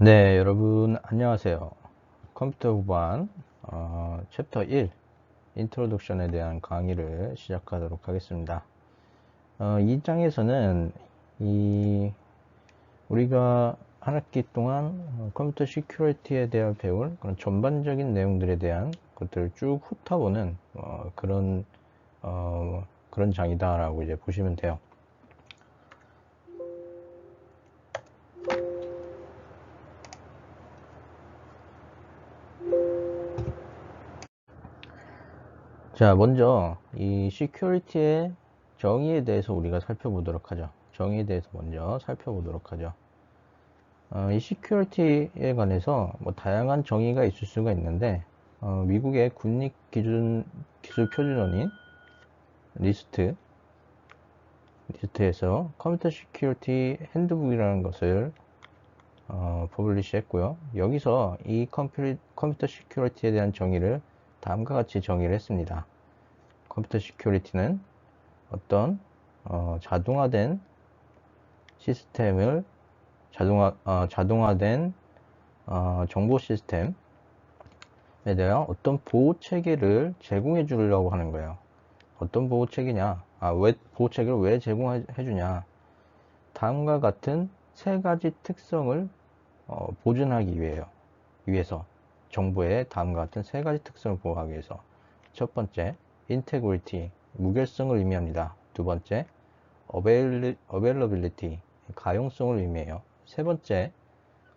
네, 여러분 안녕하세요. 컴퓨터 후반 챕터 1 인트로덕션에 대한 강의를 시작하도록 하겠습니다. 이 장에서는 우리가 한 학기 동안 컴퓨터 시큐리티에 대해 배울 그런 전반적인 내용들에 대한 것들을 쭉 훑어보는 그런 장이다라고 이제 보시면 돼요. 자, 먼저 이 시큐리티의 정의에 대해서 우리가 살펴보도록 하죠. 정의에 대해서 먼저 살펴보도록 하죠. 이 시큐리티에 관해서 뭐 다양한 정의가 있을 수가 있는데 미국의 국립기술표준원인 리스트에서 컴퓨터 시큐리티 핸드북이라는 것을 퍼블리시 했고요. 여기서 이 컴퓨터 시큐리티에 대한 정의를 다음과 같이 정의를 했습니다. 컴퓨터 시큐리티는 어떤 자동화된 시스템을 자동화된 정보 시스템에 대한 어떤 보호 체계를 제공해 주려고 하는 거예요. 어떤 보호 체계냐? 왜 보호 체계를 왜 제공해 주냐? 다음과 같은 세 가지 특성을 보존하기 위해서 정보의 다음과 같은 세 가지 특성을 보호하기 위해서 첫 번째, integrity, 무결성을 의미합니다. 두 번째, availability, 가용성을 의미해요. 세 번째,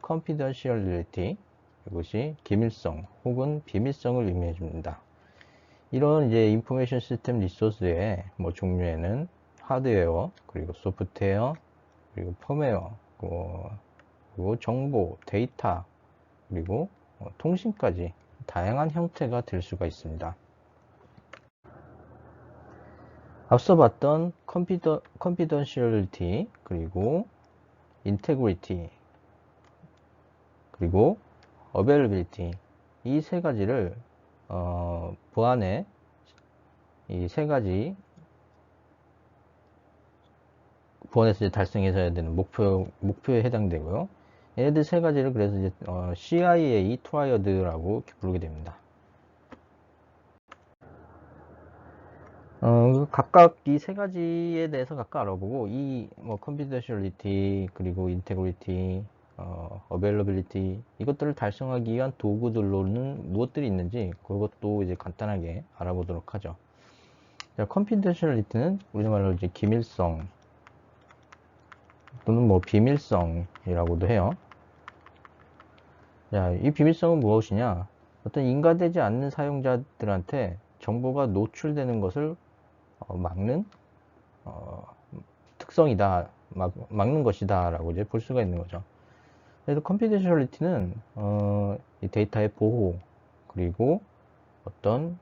confidentiality, 이것이 기밀성 혹은 비밀성을 의미해 줍니다. 이런 이제 인포메이션 시스템 리소스의 뭐 종류에는 하드웨어, 그리고 소프트웨어, 그리고 펌웨어, 그리고 정보, 데이터, 그리고 통신까지 다양한 형태가 될 수가 있습니다. 앞서 봤던 confidentiality, 그리고 integrity, 그리고 availability, 이 세 가지를 보안의 이 세 가지 보안에서 달성해서야 되는 목표에 해당되고요. 얘네들 세 가지를 그래서 이제 CIA 트라이어드라고 부르게 됩니다. 각각 이 세 가지에 대해서 각각 알아보고 이 뭐 confidentiality, 그리고 integrity, availability, 이것들을 달성하기 위한 도구들로는 무엇들이 있는지 그것도 이제 간단하게 알아보도록 하죠. 자, confidentiality는 우리말로 이제 기밀성 또는 뭐 비밀성이라고도 해요. 자, 이 비밀성은 무엇이냐? 어떤 인가되지 않는 사용자들한테 정보가 노출되는 것을 막는 특성이다, 막는 것이다 라고 이제 볼 수가 있는 거죠. 그래서 confidentiality는 이 데이터의 보호, 그리고 어떤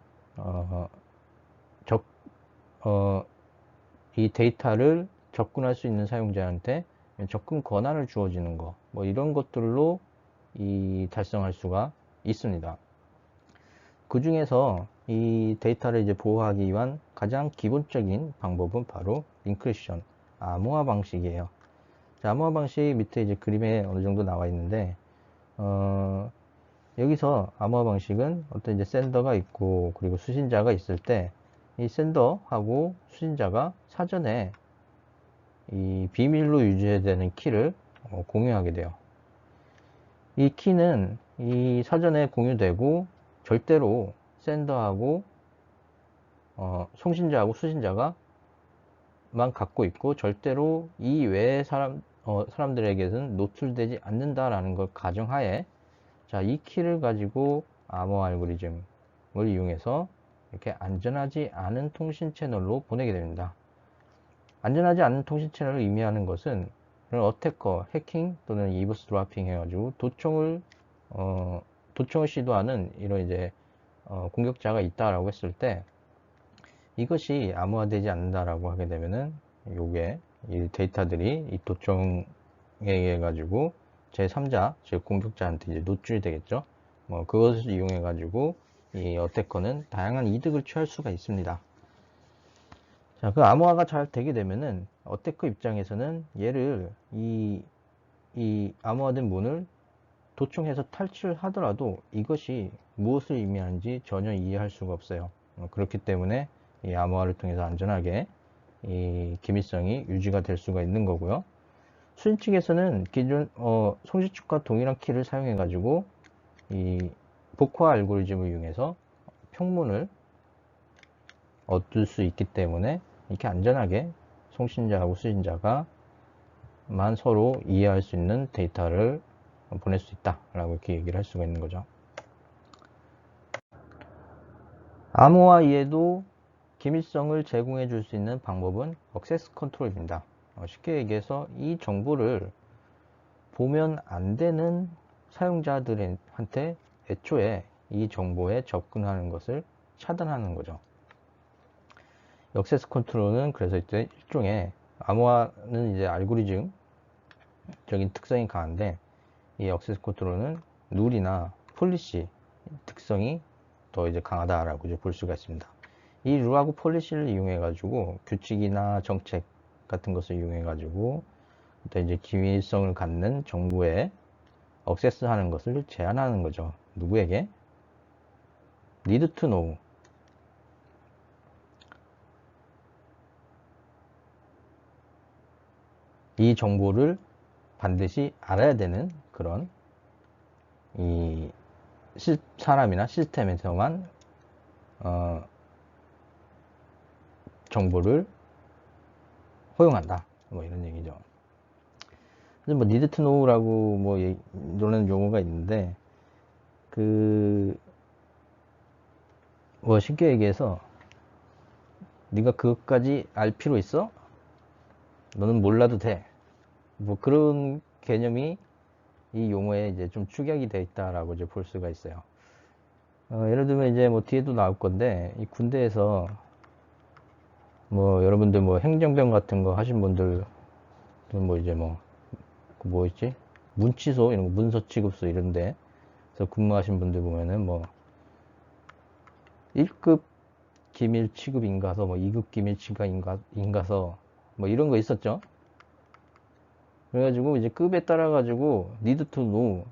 이 데이터를 접근할 수 있는 사용자한테 접근 권한을 주어지는 거, 뭐 이런 것들로 달성할 수가 있습니다. 그 중에서 이 데이터를 이제 보호하기 위한 가장 기본적인 방법은 바로 인크리션, 암호화 방식이에요. 자, 암호화 방식 밑에 이제 그림에 어느 정도 나와 있는데, 여기서 암호화 방식은 어떤 이제 센더가 있고, 그리고 수신자가 있을 때, 이 센더하고 수신자가 사전에 이 비밀로 유지해야 되는 키를 공유하게 돼요. 이 키는 이 사전에 공유되고 절대로 센더하고 송신자하고 수신자가 만 갖고 있고 절대로 이 외의 사람들에게는 노출되지 않는다라는 걸 가정하에, 자, 이 키를 가지고 암호 알고리즘을 이용해서 이렇게 안전하지 않은 통신 채널로 보내게 됩니다. 안전하지 않은 통신 채널을 의미하는 것은 어태커, 해킹 또는 이브스드로핑 해가지고 도청을 시도하는 이런 이제 공격자가 있다라고 했을 때, 이것이 암호화되지 않는다라고 하게 되면은 요게 이 데이터들이 이 도청에 의해 가지고 제3자, 즉 공격자한테 이제 노출이 되겠죠. 뭐 그것을 이용해 가지고 이 어태커는 다양한 이득을 취할 수가 있습니다. 자, 그 암호화가 잘 되게 되면은 어태커 입장에서는 얘를 이 암호화된 문을 도청해서 탈출하더라도 이것이 무엇을 의미하는지 전혀 이해할 수가 없어요. 그렇기 때문에 이 암호화를 통해서 안전하게 이 기밀성이 유지가 될 수가 있는 거고요. 수인 측에서는 기존 송지축과 동일한 키를 사용해 가지고 이 복화 알고리즘을 이용해서 평문을 얻을 수 있기 때문에 이렇게 안전하게 송신자하고 수신자가 만 서로 이해할 수 있는 데이터를 보낼 수 있다 라고 이렇게 얘기를 할 수가 있는 거죠. 암호화 이해도 기밀성을 제공해 줄 수 있는 방법은 액세스 컨트롤입니다. 쉽게 얘기해서 이 정보를 보면 안 되는 사용자들한테 애초에 이 정보에 접근하는 것을 차단하는 거죠. 액세스 컨트롤은 그래서 이제 일종의 암호화는 이제 알고리즘적인 특성이 강한데 이 액세스 컨트롤은 룰이나 폴리시 특성이 더 이제 강하다라고 이제 볼 수가 있습니다. 이 룰하고 폴리시를 이용해 가지고 규칙이나 정책 같은 것을 이용해 가지고 또 이제 기밀성을 갖는 정보에 액세스하는 것을 제한하는 거죠. 누구에게? need to know. 이 정보를 반드시 알아야 되는 그런 이 사람이나 시스템에서만 정보를 허용한다. 뭐 이런 얘기죠. 뭐 need to know라고 뭐 이런 용어가 있는데 뭐 쉽게 얘기해서 네가 그것까지 알 필요 있어? 너는 몰라도 돼. 뭐 그런 개념이 이 용어에 이제 좀 축약이 되어 있다라고 이제 볼 수가 있어요. 예를 들면 이제 뭐 뒤에도 나올 건데 이 군대에서 뭐 여러분들 뭐 행정병 같은 거 하신 분들 뭐 이제 뭐 있지? 문치소 이런 거 문서 취급소 이런데 그래서 근무하신 분들 보면은 뭐 1급 기밀 취급인가서 뭐 2급 기밀 취급인가서 뭐 이런 거 있었죠. 그래가지고 이제 급에 따라 가지고 need to know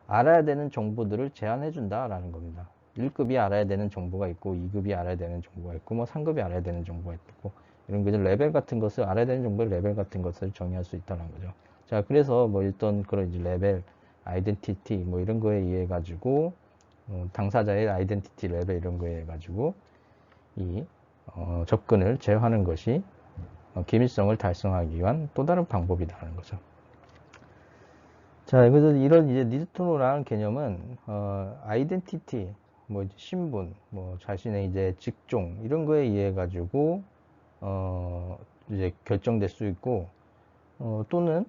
알아야 되는 정보들을 제한해 준다라는 겁니다. 1급이 알아야 되는 정보가 있고 2급이 알아야 되는 정보가 있고 뭐 3급이 알아야 되는 정보가 있고 이런 거 레벨 같은 것을 알아야 되는 정보의 레벨 같은 것을 정의할 수 있다는 거죠. 자, 그래서 뭐 일단 그런 이제 레벨, 아이덴티티 뭐 이런 거에 의해 가지고 당사자의 아이덴티티 레벨 이런 거에 의해 가지고 이 접근을 제어하는 것이 기밀성을 달성하기 위한 또 다른 방법이라는 거죠. 자, 그래서 이런 이제 니드토노라는 개념은 아이덴티티, 뭐 이제 신분, 뭐 자신의 이제 직종 이런 거에 의해 가지고 이제 결정될 수 있고 또는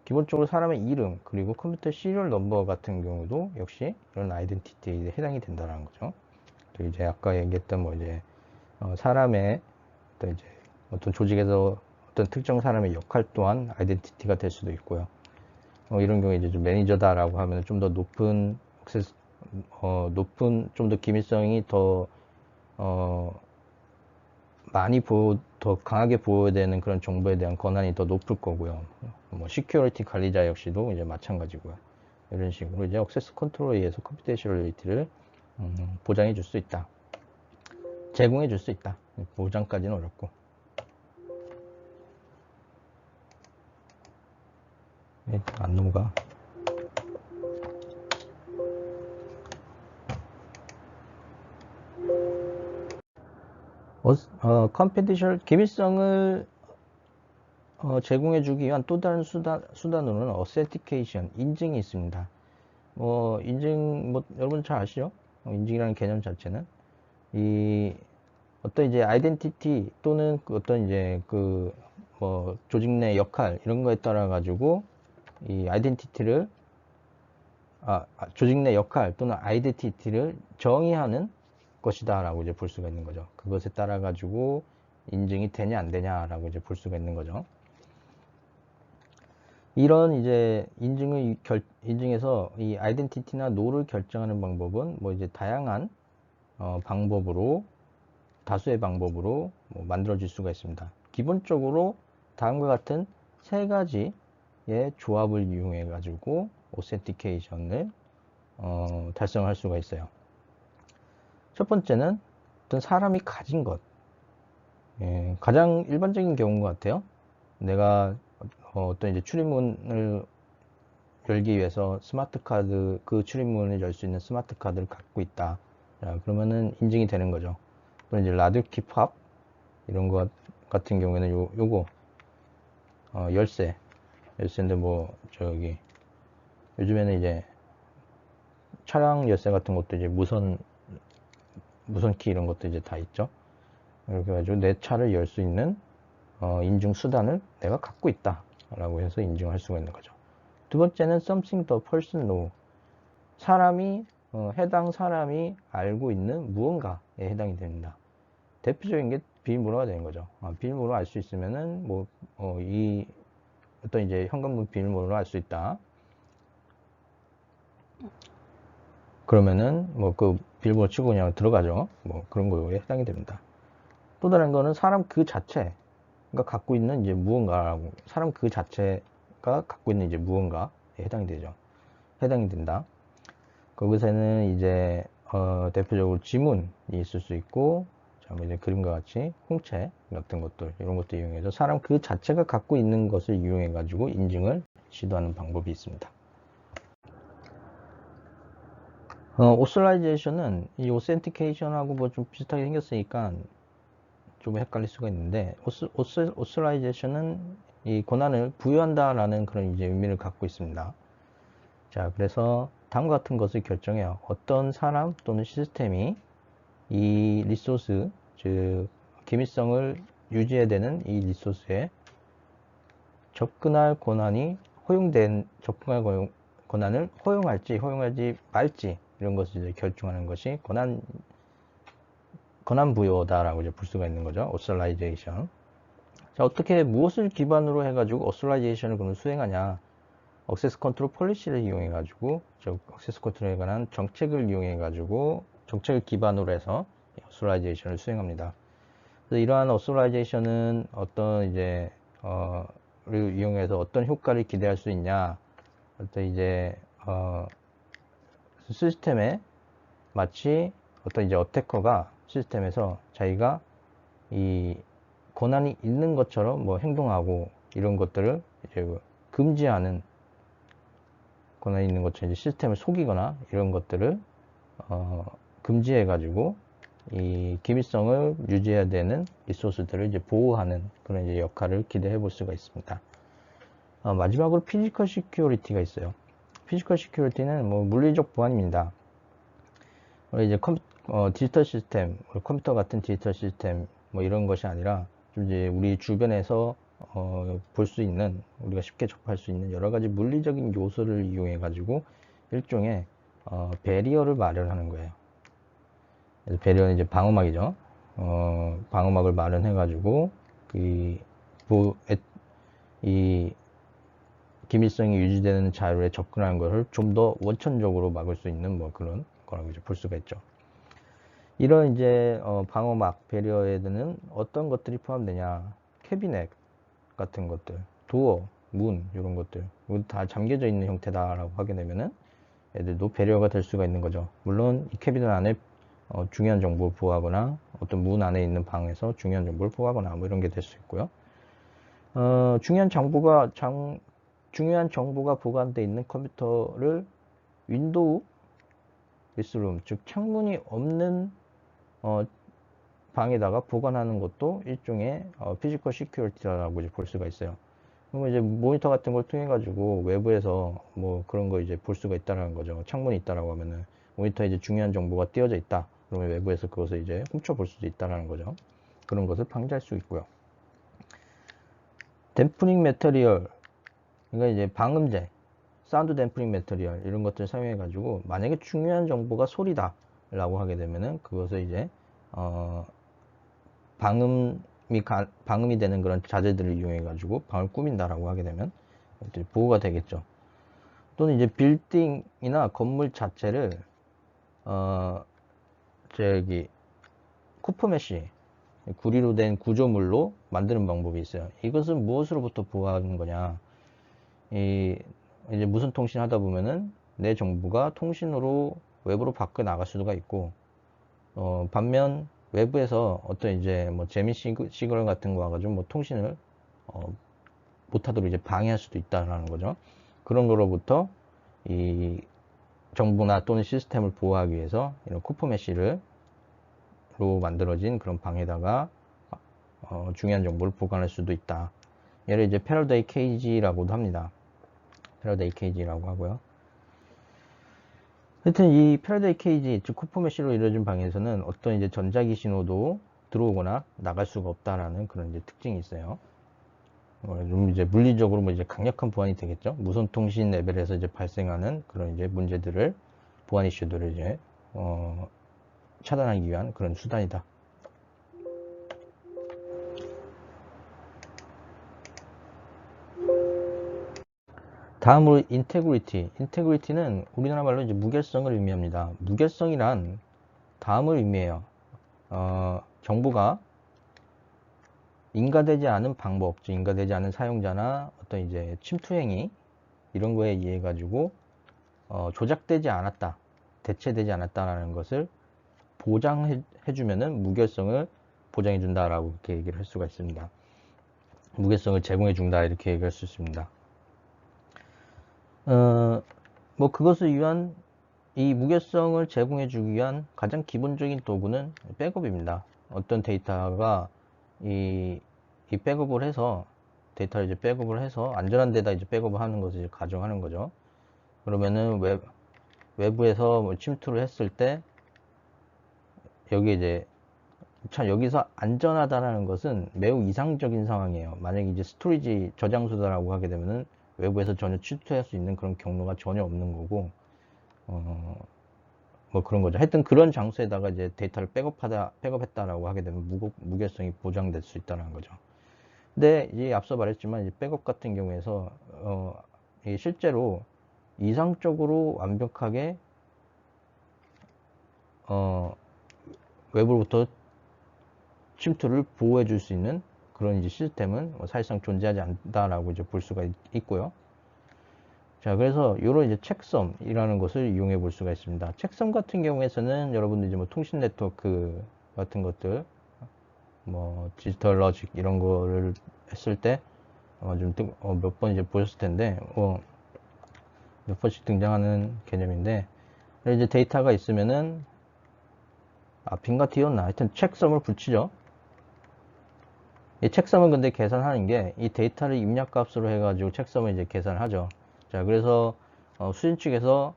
기본적으로 사람의 이름 그리고 컴퓨터 시리얼 넘버 같은 경우도 역시 이런 아이덴티티에 해당이 된다는 거죠. 또 이제 아까 얘기했던 뭐 이제 사람의 또 이제 어떤 조직에서 어떤 특정 사람의 역할 또한 아이덴티티가 될 수도 있고요. 이런 경우에 이제 좀 매니저다라고 하면 좀 더 높은 좀 더 기밀성이 더 더 강하게 보호되는 그런 정보에 대한 권한이 더 높을 거고요. 뭐 시큐리티 관리자 역시도 이제 마찬가지고요. 이런 식으로 이제 액세스 컨트롤에 의해서 컴퓨테이셔널리티를 보장해 줄 수 있다. 제공해 줄 수 있다. 보장까지는 어렵고. 안 넘어가. 컴퓨테이션 기밀성을 제공해주기 위한 또 다른 수단으로는 어센티케이션, 인증이 있습니다. 인증, 여러분 잘 아시죠? 인증이라는 개념 자체는 이 어떤 이제 아이덴티티 또는 어떤 이제 조직 내 역할 이런 거에 따라 가지고 이 아이덴티티를 조직 내 역할 또는 아이덴티티를 정의하는 것이다라고 이제 볼 수가 있는 거죠. 그것에 따라 가지고 인증이 되냐 안 되냐라고 이제 볼 수가 있는 거죠. 이런 이제 인증에서 이 아이덴티티나 노를 결정하는 방법은 뭐 이제 다양한 방법으로 다수의 방법으로 만들어질 수가 있습니다. 기본적으로 다음과 같은 세 가지의 조합을 이용해 가지고 오센티케이션을 달성할 수가 있어요. 첫 번째는 어떤 사람이 가진 것. 예, 가장 일반적인 경우인 것 같아요. 내가 어떤 이제 출입문을 열기 위해서 스마트 카드, 그 출입문을 열 수 있는 스마트 카드를 갖고 있다. 자, 그러면은 인증이 되는 거죠. 또 이제 라디오키 팝 이런 것 같은 경우에는 요거 열쇠인데 뭐 저기 요즘에는 이제 차량 열쇠 같은 것도 이제 무선 키 이런 것도 이제 다 있죠. 이렇게 해가지고 내 차를 열 수 있는 인증 수단을 내가 갖고 있다 라고 해서 인증할 수가 있는 거죠. 두 번째는 something the person know. 해당 사람이 알고 있는 무언가에 해당이 됩니다. 대표적인 게 비밀번호가 되는 거죠. 비밀번호 알 수 있으면은 어떤 이제 현관문 비밀번호를 알 수 있다. 그러면은 뭐 그 비밀번호 치고 그냥 들어가죠. 뭐 그런 거에 해당이 됩니다. 또 다른 거는 사람 그 자체가 갖고 있는 이제 무언가라고, 사람 그 자체가 갖고 있는 이제 무언가에 해당이 되죠. 해당이 된다. 거기서는 이제 대표적으로 지문이 있을 수 있고, 이제 그림과 같이 홍채 같은 것들, 이런 것도 이용해서 사람 그 자체가 갖고 있는 것을 이용해 가지고 인증을 시도하는 방법이 있습니다. 오스라이제이션은 이 오센티케이션하고 뭐 좀 비슷하게 생겼으니까 좀 헷갈릴 수가 있는데, 오스라이제이션은 이 권한을 부여한다라는 그런 이제 의미를 갖고 있습니다. 자, 그래서 다음과 같은 것을 결정해요. 어떤 사람 또는 시스템이 이 리소스, 즉 기밀성을 유지해야 되는 이 리소스에 접근할 권한을 허용할지 허용하지 말지, 이런 것을 이제 결정하는 것이 권한 부여다라고 이제 볼 수가 있는 거죠. 오스라이제이션. 자, 어떻게 무엇을 기반으로 해가지고 오스라이제이션을 그럼 수행하냐? 액세스 컨트롤 폴리시를 이용해 가지고, 액세스 컨트롤에 관한 정책을 이용해 가지고, 정책을 기반으로 해서 오스라이제이션을 수행합니다. 그래서 이러한 오스라이제이션은 어떤 이제 를 이용해서 어떤 효과를 기대할 수 있냐? 어떤 이제 시스템에 마치 어떤 이제 어태커가 시스템에서 자기가 이 권한이 있는 것처럼 뭐 행동하고 이런 것들을 이제 금지하는, 권한이 있는 것처럼 이제 시스템을 속이거나 이런 것들을 금지해 가지고 이 기밀성을 유지해야 되는 리소스들을 이제 보호하는 그런 이제 역할을 기대해 볼 수가 있습니다. 마지막으로 피지컬 시큐리티가 있어요. 피지컬 시큐리티는 뭐 물리적 보안입니다. 이제 디지털 시스템, 컴퓨터 같은 디지털 시스템 뭐 이런 것이 아니라 좀 이제 우리 주변에서 볼 수 있는, 우리가 쉽게 접할 수 있는 여러 가지 물리적인 요소를 이용해 가지고 일종의 배리어를 마련하는 거예요. 그래서 배리어는 이제 방어막이죠. 방어막을 마련해 가지고 이 기밀성이 유지되는 자료에 접근하는 것을 좀 더 원천적으로 막을 수 있는 뭐 그런 거라고 이제 볼 수가 있죠. 이런 이제 방어막 배리어에는 어떤 것들이 포함되냐? 캐비넷 같은 것들, 도어, 문 이런 것들, 이거 다 잠겨져 있는 형태다라고 하게 되면은 애들도 배리어가 될 수가 있는 거죠. 물론 이 캐비넷 안에 중요한 정보를 보호하거나 어떤 문 안에 있는 방에서 중요한 정보를 보호하거나 뭐 이런 게 될 수 있고요. 중요한 정보가 보관되어 있는 컴퓨터를 윈도우 리스룸, 즉 창문이 없는 방에다가 보관하는 것도 일종의 피지컬 시큐리티라고 이제 볼 수가 있어요. 그러면 이제 모니터 같은 걸 통해 가지고 외부에서 뭐 그런 거 이제 볼 수가 있다는 거죠. 창문이 있다라고 하면은 모니터에 이제 중요한 정보가 띄어져 있다. 그러면 외부에서 그것을 이제 훔쳐 볼 수도 있다는 거죠. 그런 것을 방지할 수 있고요. 댐프닝 매터리얼, 그러니까 이제 방음제, 사운드 댐프닝 매터리얼 이런 것들을 사용해 가지고 만약에 중요한 정보가 소리다 라고 하게 되면은 그것을 이제 방음이 되는 그런 자재들을 이용해 가지고 방을 꾸민다라고 하게 되면 보호가 되겠죠. 또는 이제 빌딩이나 건물 자체를 쿠퍼메쉬, 구리로 된 구조물로 만드는 방법이 있어요. 이것은 무엇으로부터 보호하는 거냐? 이제 무선 통신 하다 보면은 내 정보가 통신으로 외부로 밖에 나갈 수가 있고, 반면 외부에서 어떤 이제 뭐 재미 시그널 같은 거 와가지고 뭐 통신을 못하도록 이제 방해할 수도 있다라는 거죠. 그런 거로부터 이 정보나 또는 시스템을 보호하기 위해서 이런 쿠퍼 메쉬로 만들어진 그런 방에다가 중요한 정보를 보관할 수도 있다. 얘를 이제 패러데이 케이지라고도 합니다. 패러데이 케이지라고 하고요. 하여튼 이 패러데이 케이지, 즉 쿠퍼 메쉬로 이루어진 방에서는 어떤 이제 전자기 신호도 들어오거나 나갈 수가 없다라는 그런 이제 특징이 있어요. 좀 이제 물리적으로 뭐 이제 강력한 보안이 되겠죠. 무선 통신 레벨에서 이제 발생하는 그런 이제 문제들을, 보안 이슈들을 이제 차단하기 위한 그런 수단이다. 다음으로 인테그리티. 인테그리티는 우리나라 말로 이제 무결성을 의미합니다. 무결성이란 다음을 의미해요. 정보가 인가되지 않은 방법, 즉 인가되지 않은 사용자나 어떤 이제 침투 행위 이런 거에 의해 가지고 조작되지 않았다, 대체되지 않았다라는 것을 보장해 주면은 무결성을 보장해 준다라고 이렇게 얘기를 할 수가 있습니다. 무결성을 제공해 준다 이렇게 얘기할 수 있습니다. 뭐 그것을 위한 이 무결성을 제공해 주기 위한 가장 기본적인 도구는 백업입니다. 어떤 데이터가 이 백업을 해서 데이터를 이제 백업을 해서 안전한 데다 이제 백업을 하는 것을 이제 가정하는 거죠. 그러면은 외부에서 뭐 침투를 했을 때 여기 이제 참 여기서 안전하다라는 것은 매우 이상적인 상황이에요. 만약에 이제 스토리지 저장소다라고 하게 되면은 외부에서 전혀 침투할 수 있는 그런 경로가 전혀 없는 거고, 뭐 그런 거죠. 하여튼 그런 장소에다가 이제 데이터를 백업했다라고 하게 되면 무결성이 보장될 수 있다는 거죠. 근데 이제 앞서 말했지만 이제 백업 같은 경우에서 실제로 이상적으로 완벽하게 외부로부터 침투를 보호해 줄 수 있는 그런 이제 시스템은 사실상 존재하지 않다라고 이제 볼 수가 있고요. 자, 그래서 이런 이제 책섬이라는 것을 이용해 볼 수가 있습니다. 책섬 같은 경우에서는 여러분들 이제 뭐 통신 네트워크 같은 것들, 뭐 디지털 러직 이런 거를 했을 때 몇 번 이제 보셨을 텐데, 몇 번씩 등장하는 개념인데, 이제 데이터가 있으면은 빈가 띄었나 하여튼 책섬을 붙이죠. 이 책섬은 근데 계산하는 게 이 데이터를 입력값으로 해가지고 책섬을 이제 계산을 하죠. 자, 그래서 수신 측에서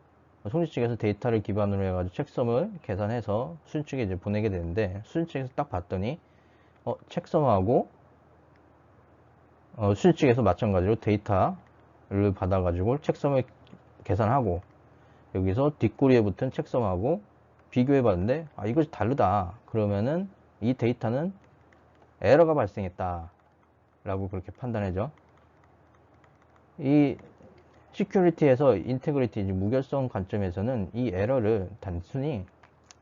송지 측에서 데이터를 기반으로 해가지고 책섬을 계산해서 수신 측에 이제 보내게 되는데, 수신 측에서 딱 봤더니 책섬하고 수신 측에서 마찬가지로 데이터를 받아가지고 책섬을 계산하고 여기서 뒷꼬리에 붙은 책섬하고 비교해 봤는데 이것이 다르다. 그러면은 이 데이터는 에러가 발생했다 라고 그렇게 판단하죠. 이 시큐리티에서 인테그리티, 무결성 관점에서는 이 에러를 단순히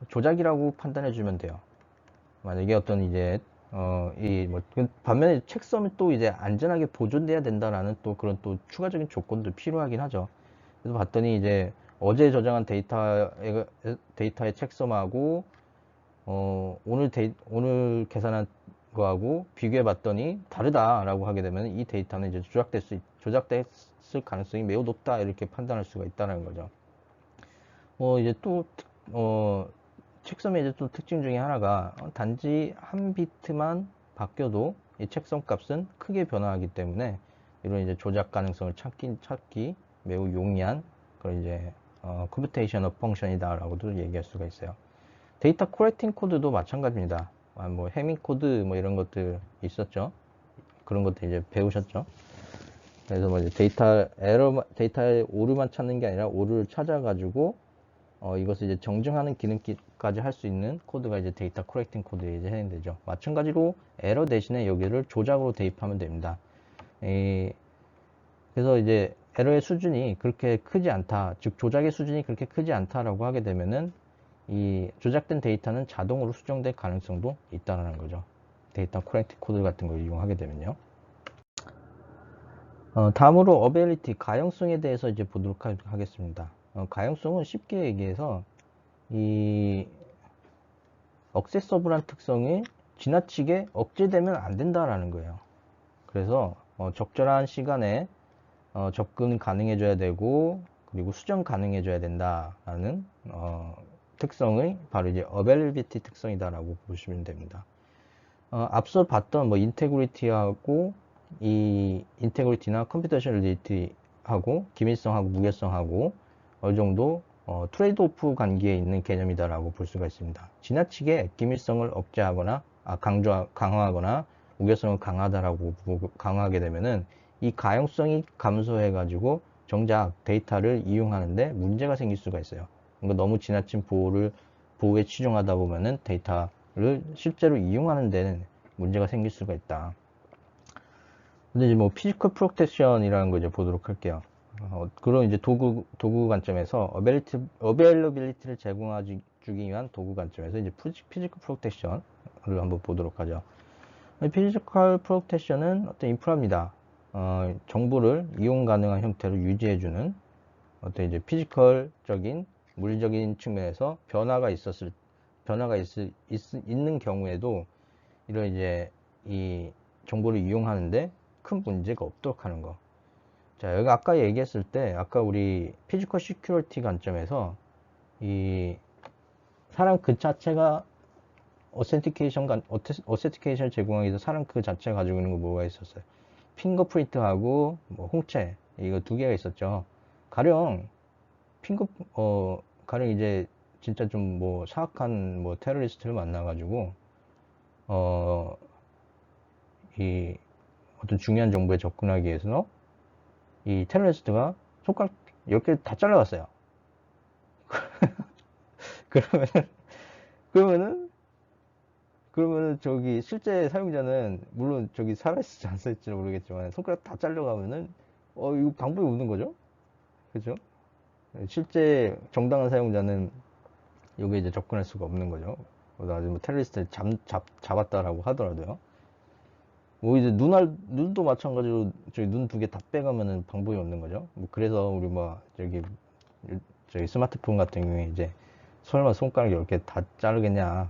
조작이라고 판단해 주면 돼요. 만약에 어떤 이제 반면에 책섬이 또 이제 안전하게 보존돼야 된다라는 또 그런 또 추가적인 조건도 필요하긴 하죠. 그래서 봤더니 이제 어제 저장한 데이터의 책섬하고 오늘 계산한 거하고 비교해 봤더니 다르다라고 하게 되면 이 데이터는 이제 조작됐을 가능성이 매우 높다 이렇게 판단할 수가 있다는 거죠. 이제 또 책섬의 이제 또 특징 중에 하나가 단지 한 비트만 바뀌어도 이 책섬 값은 크게 변화하기 때문에 이런 이제 조작 가능성을 찾기 매우 용이한 그런 이제 컴퓨테이셔널 펑션이다라고도 얘기할 수가 있어요. 데이터 코렉팅 코드도 마찬가지입니다. 뭐 해밍 코드 뭐 이런 것들 있었죠. 그런 것들 이제 배우셨죠. 그래서 뭐 이제 데이터의 오류만 찾는 게 아니라 오류를 찾아가지고 이것을 이제 정정하는 기능까지 할 수 있는 코드가 이제 데이터 코렉팅 코드에 이제 해당되죠. 마찬가지로 에러 대신에 여기를 조작으로 대입하면 됩니다. 그래서 이제 에러의 수준이 그렇게 크지 않다, 즉 조작의 수준이 그렇게 크지 않다라고 하게 되면은 이 조작된 데이터는 자동으로 수정될 가능성도 있다는 거죠. 데이터 코렉팅 코드 같은 걸 이용하게 되면요. 다음으로 어베일리티, 가용성에 대해서 이제 보도록 하겠습니다. 가용성은 쉽게 얘기해서 이 억세서블한 특성이 지나치게 억제되면 안 된다라는 거예요. 그래서 적절한 시간에 접근 가능해져야 되고, 그리고 수정 가능해져야 된다라는 특성의 바로 이제 어베일리티 특성이다라고 보시면 됩니다. 앞서 봤던 뭐 인테그리티하고 이 인테그리티나 컴퓨테이셔널리티하고 기밀성하고 무결성하고 어느 정도 트레이드 오프 관계에 있는 개념이다라고 볼 수가 있습니다. 지나치게 기밀성을 억제하거나 강화하거나 무결성을 강화하게 되면은 이 가용성이 감소해 가지고 정작 데이터를 이용하는데 문제가 생길 수가 있어요. 그러니까 너무 지나친 보호에 치중하다 보면은 데이터를 실제로 이용하는 데는 문제가 생길 수가 있다. 근데 이제 뭐 피지컬 프로텍션이라는 거 이제 보도록 할게요. 그런 이제 도구 관점에서 어베일러빌리티를 제공하기 위한 도구 관점에서 이제 피지컬 프로텍션을 한번 보도록 하죠. 피지컬 프로텍션은 어떤 인프라입니다. 정보를 이용 가능한 형태로 유지해주는 어떤 이제 피지컬적인 물리적인 측면에서 변화가 있는 경우에도 이런 이제 이 정보를 이용하는데 큰 문제가 없도록 하는 거. 자, 여기 아까 얘기했을 때, 아까 우리 피지컬 시큐리티 관점에서 이 사람 그 자체가 어센티케이션 제공하기 위해서 사람 그 자체가 가지고 있는 거 뭐가 있었어요? 핑거프린트하고 뭐 홍채, 이거 두 개가 있었죠. 가령 가령 이제 진짜 좀 뭐 사악한 뭐 테러리스트를 만나가지고 이 어떤 중요한 정보에 접근하기 위해서 이 테러리스트가 손가락 10개 다 잘라갔어요. 그러면 그러면은 저기 실제 사용자는 물론 저기 살아있을지 안 살아있을지 모르겠지만 손가락 다 잘려가면은 이거 방법이 없는 거죠. 그죠? 실제 정당한 사용자는 여기에 이제 접근할 수가 없는 거죠. 나중에 뭐 테러리스트를 잡았다라고 하더라도요. 뭐 이제 눈도 마찬가지로 저기 눈 두 개 다 빼가면은 방법이 없는 거죠. 뭐 그래서 우리 뭐 저기 스마트폰 같은 경우에 이제 설마 손가락 10개 다 자르겠냐.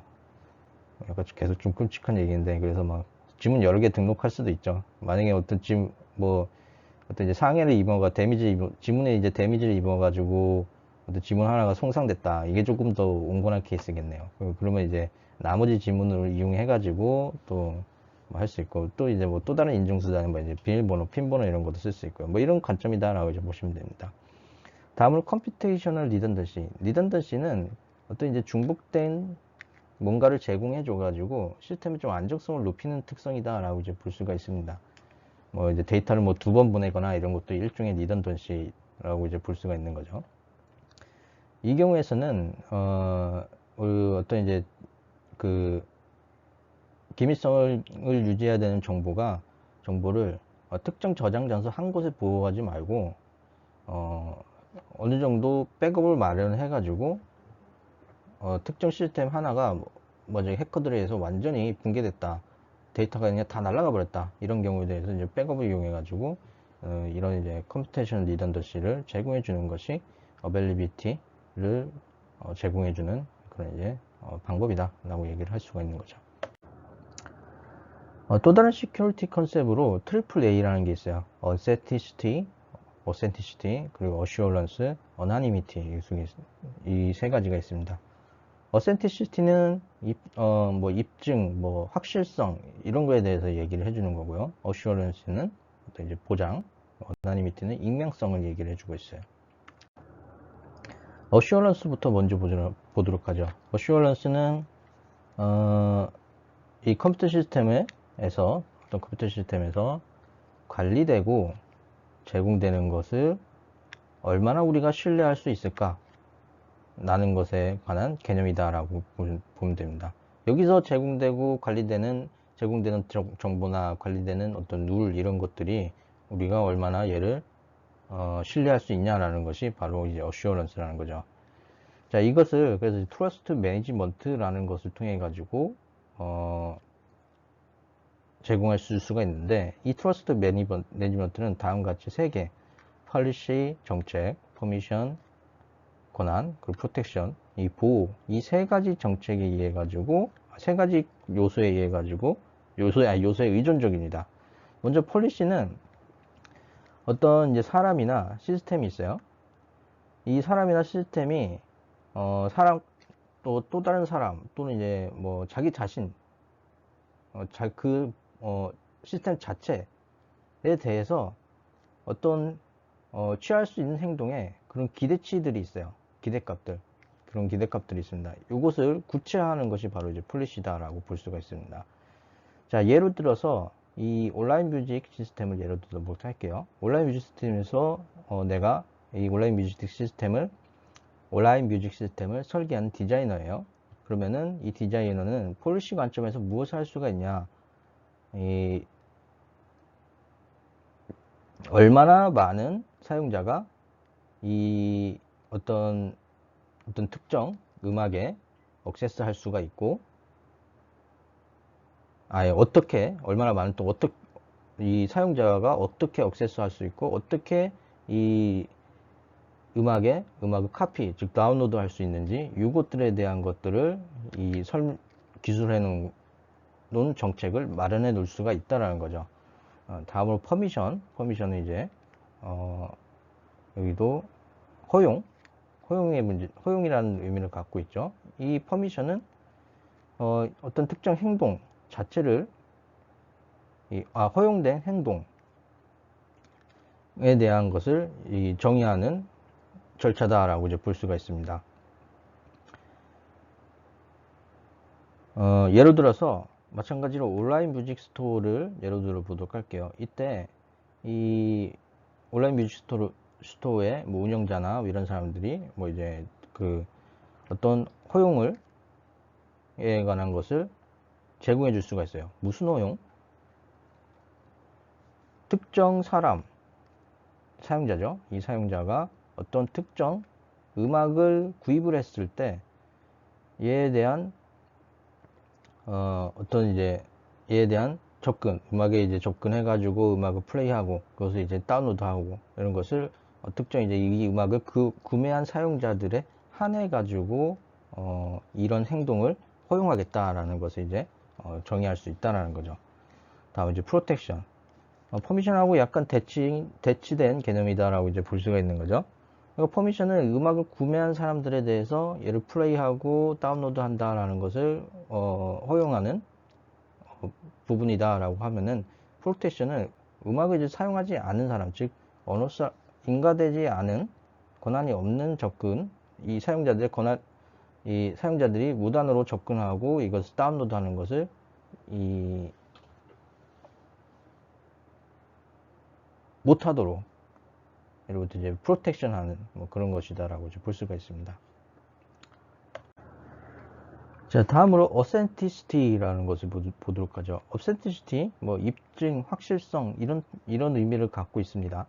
약간 계속 좀 끔찍한 얘기인데, 그래서 막 지문 여러 개 등록할 수도 있죠. 만약에 어떤 이제 상해를 지문에 이제 데미지를 입어가지고 어떤 지문 하나가 손상됐다. 이게 조금 더 온건한 케이스겠네요. 그러면 이제 나머지 지문을 이용해가지고 또 뭐 할 수 있고, 또 이제 뭐 또 다른 인증수단은 뭐 이제 비밀번호, 핀번호 이런 것도 쓸 수 있고요. 뭐 이런 관점이다라고 이제 보시면 됩니다. 다음으로 컴퓨테이셔널 리던던시는 어떤 이제 중복된 뭔가를 제공해 줘가지고 시스템의 좀 안정성을 높이는 특성이다라고 이제 볼 수가 있습니다. 뭐 이제 데이터를 뭐 2번 보내거나 이런 것도 일종의 리던던시라고 이제 볼 수가 있는 거죠. 이 경우에서는 어떤 이제 그 기밀성을 유지해야 되는 정보를 특정 저장 장소 한 곳에 보호하지 말고 어느 정도 백업을 마련해 가지고 특정 시스템 하나가 저기 해커들에 의해서 완전히 붕괴됐다, 데이터가 그냥 다 날아가 버렸다, 이런 경우에 대해서 이제 백업을 이용해 가지고 이런 이제 컴퓨테이션 리던던시를 제공해 주는 것이 어벨리비티를 제공해 주는 그런 이제 방법이다 라고 얘기를 할 수가 있는 거죠. 또 다른 시큐리티 컨셉으로 트리플 A라는 게 있어요. 어센티시티, 그리고 어슈어런스, 어나니미티, 이 세 가지가 있습니다. 어센티시티는 입증, 뭐 확실성 이런 거에 대해서 얘기를 해주는 거고요. 어슈어런스는 어떤 이제 보장, 어나니미티는 익명성을 얘기를 해주고 있어요. 어슈어런스부터 먼저 보도록 하죠. 어슈어런스는 이 어떤 컴퓨터 시스템에서 관리되고 제공되는 것을 얼마나 우리가 신뢰할 수 있을까 라는 것에 관한 개념이다라고 보면 됩니다. 여기서 제공되는 정보나 관리되는 어떤 룰 이런 것들이 우리가 얼마나 얘를 신뢰할 수 있냐라는 것이 바로 이제 어슈어런스라는 거죠. 자, 이것을 그래서 트러스트 매니지먼트라는 것을 통해 가지고 제공할 수가 있는데, 이 트러스트 매니지먼트는 다음과 같이 3개, 폴리시, 정책, 퍼미션, 권한, 그리고 프로텍션, 이 보호, 이 3가지 정책에 의해 가지고, 3가지 요소에 의해 가지고, 요소에 의존적입니다. 먼저 폴리시는 어떤 이제 사람이나 시스템이 있어요. 이 사람이나 시스템이 사람 또 다른 사람 또는 이제 뭐 자기 자신 그 시스템 자체에 대해서 어떤 취할 수 있는 행동에 그런 기대치들이 있어요. 기대값들. 그런 기대값들이 있습니다. 이것을 구체화하는 것이 바로 이제 폴리시다라고 볼 수가 있습니다. 자, 예를 들어서 이 온라인 뮤직 시스템을 예를 들어 보도록 할게요. 온라인 뮤직 시스템에서 내가 이 온라인 뮤직 시스템을 설계한 디자이너예요. 그러면은 이 디자이너는 폴리시 관점에서 무엇을 할 수가 있냐? 얼마나 많은 사용자가 이 어떤 특정 음악에 액세스 할 수가 있고, 얼마나 많은 이 사용자가 어떻게 액세스 할 수 있고, 어떻게 이 음악을 카피, 즉 다운로드 할 수 있는지, 이것들에 대한 것들을 기술해 놓은 정책을 마련해 놓을 수가 있다라는 거죠. 다음으로 퍼미션은 이제 여기도 허용이라는 의미를 갖고 있죠. 이 퍼미션은 어떤 특정 행동 자체를 허용된 행동에 대한 것을 정의하는 절차다라고 이제 볼 수가 있습니다. 예를 들어서 마찬가지로 온라인 뮤직 스토어를 예를 들어 보도록 할게요. 이때 이 온라인 뮤직 스토어의 뭐 운영자나 이런 사람들이 뭐 이제 그 어떤 허용을 에 관한 것을 제공해 줄 수가 있어요. 무슨 허용? 특정 사용자죠. 이 사용자가 어떤 특정 음악을 구입을 했을 때 얘에 대한 얘에 대한 음악에 이제 접근해가지고 음악을 플레이하고 그것을 이제 다운로드하고 이런 것을 특정 이제 이 음악을 구매한 사용자들에 한해 가지고 이런 행동을 허용하겠다라는 것을 이제 정의할 수 있다라는 거죠. 다음 이제 프로텍션. 퍼미션하고 약간 대치된 개념이다라고 이제 볼 수가 있는 거죠. 퍼미션은 음악을 구매한 사람들에 대해서 얘를 플레이하고 다운로드 한다라는 것을 허용하는 부분이다라고 하면은, 프로텍션은 음악을 이제 사용하지 않은 사람, 즉 인가되지 않은 권한이 없는 접근, 이 사용자들이 무단으로 접근하고 이것을 다운로드하는 것을 못하도록 이렇게 이제 프로텍션하는 뭐 그런 것이다라고 볼 수가 있습니다. 자, 다음으로 어센티시티라는 것을 보도록 하죠. 어센티시티, 뭐 입증, 확실성 이런 의미를 갖고 있습니다.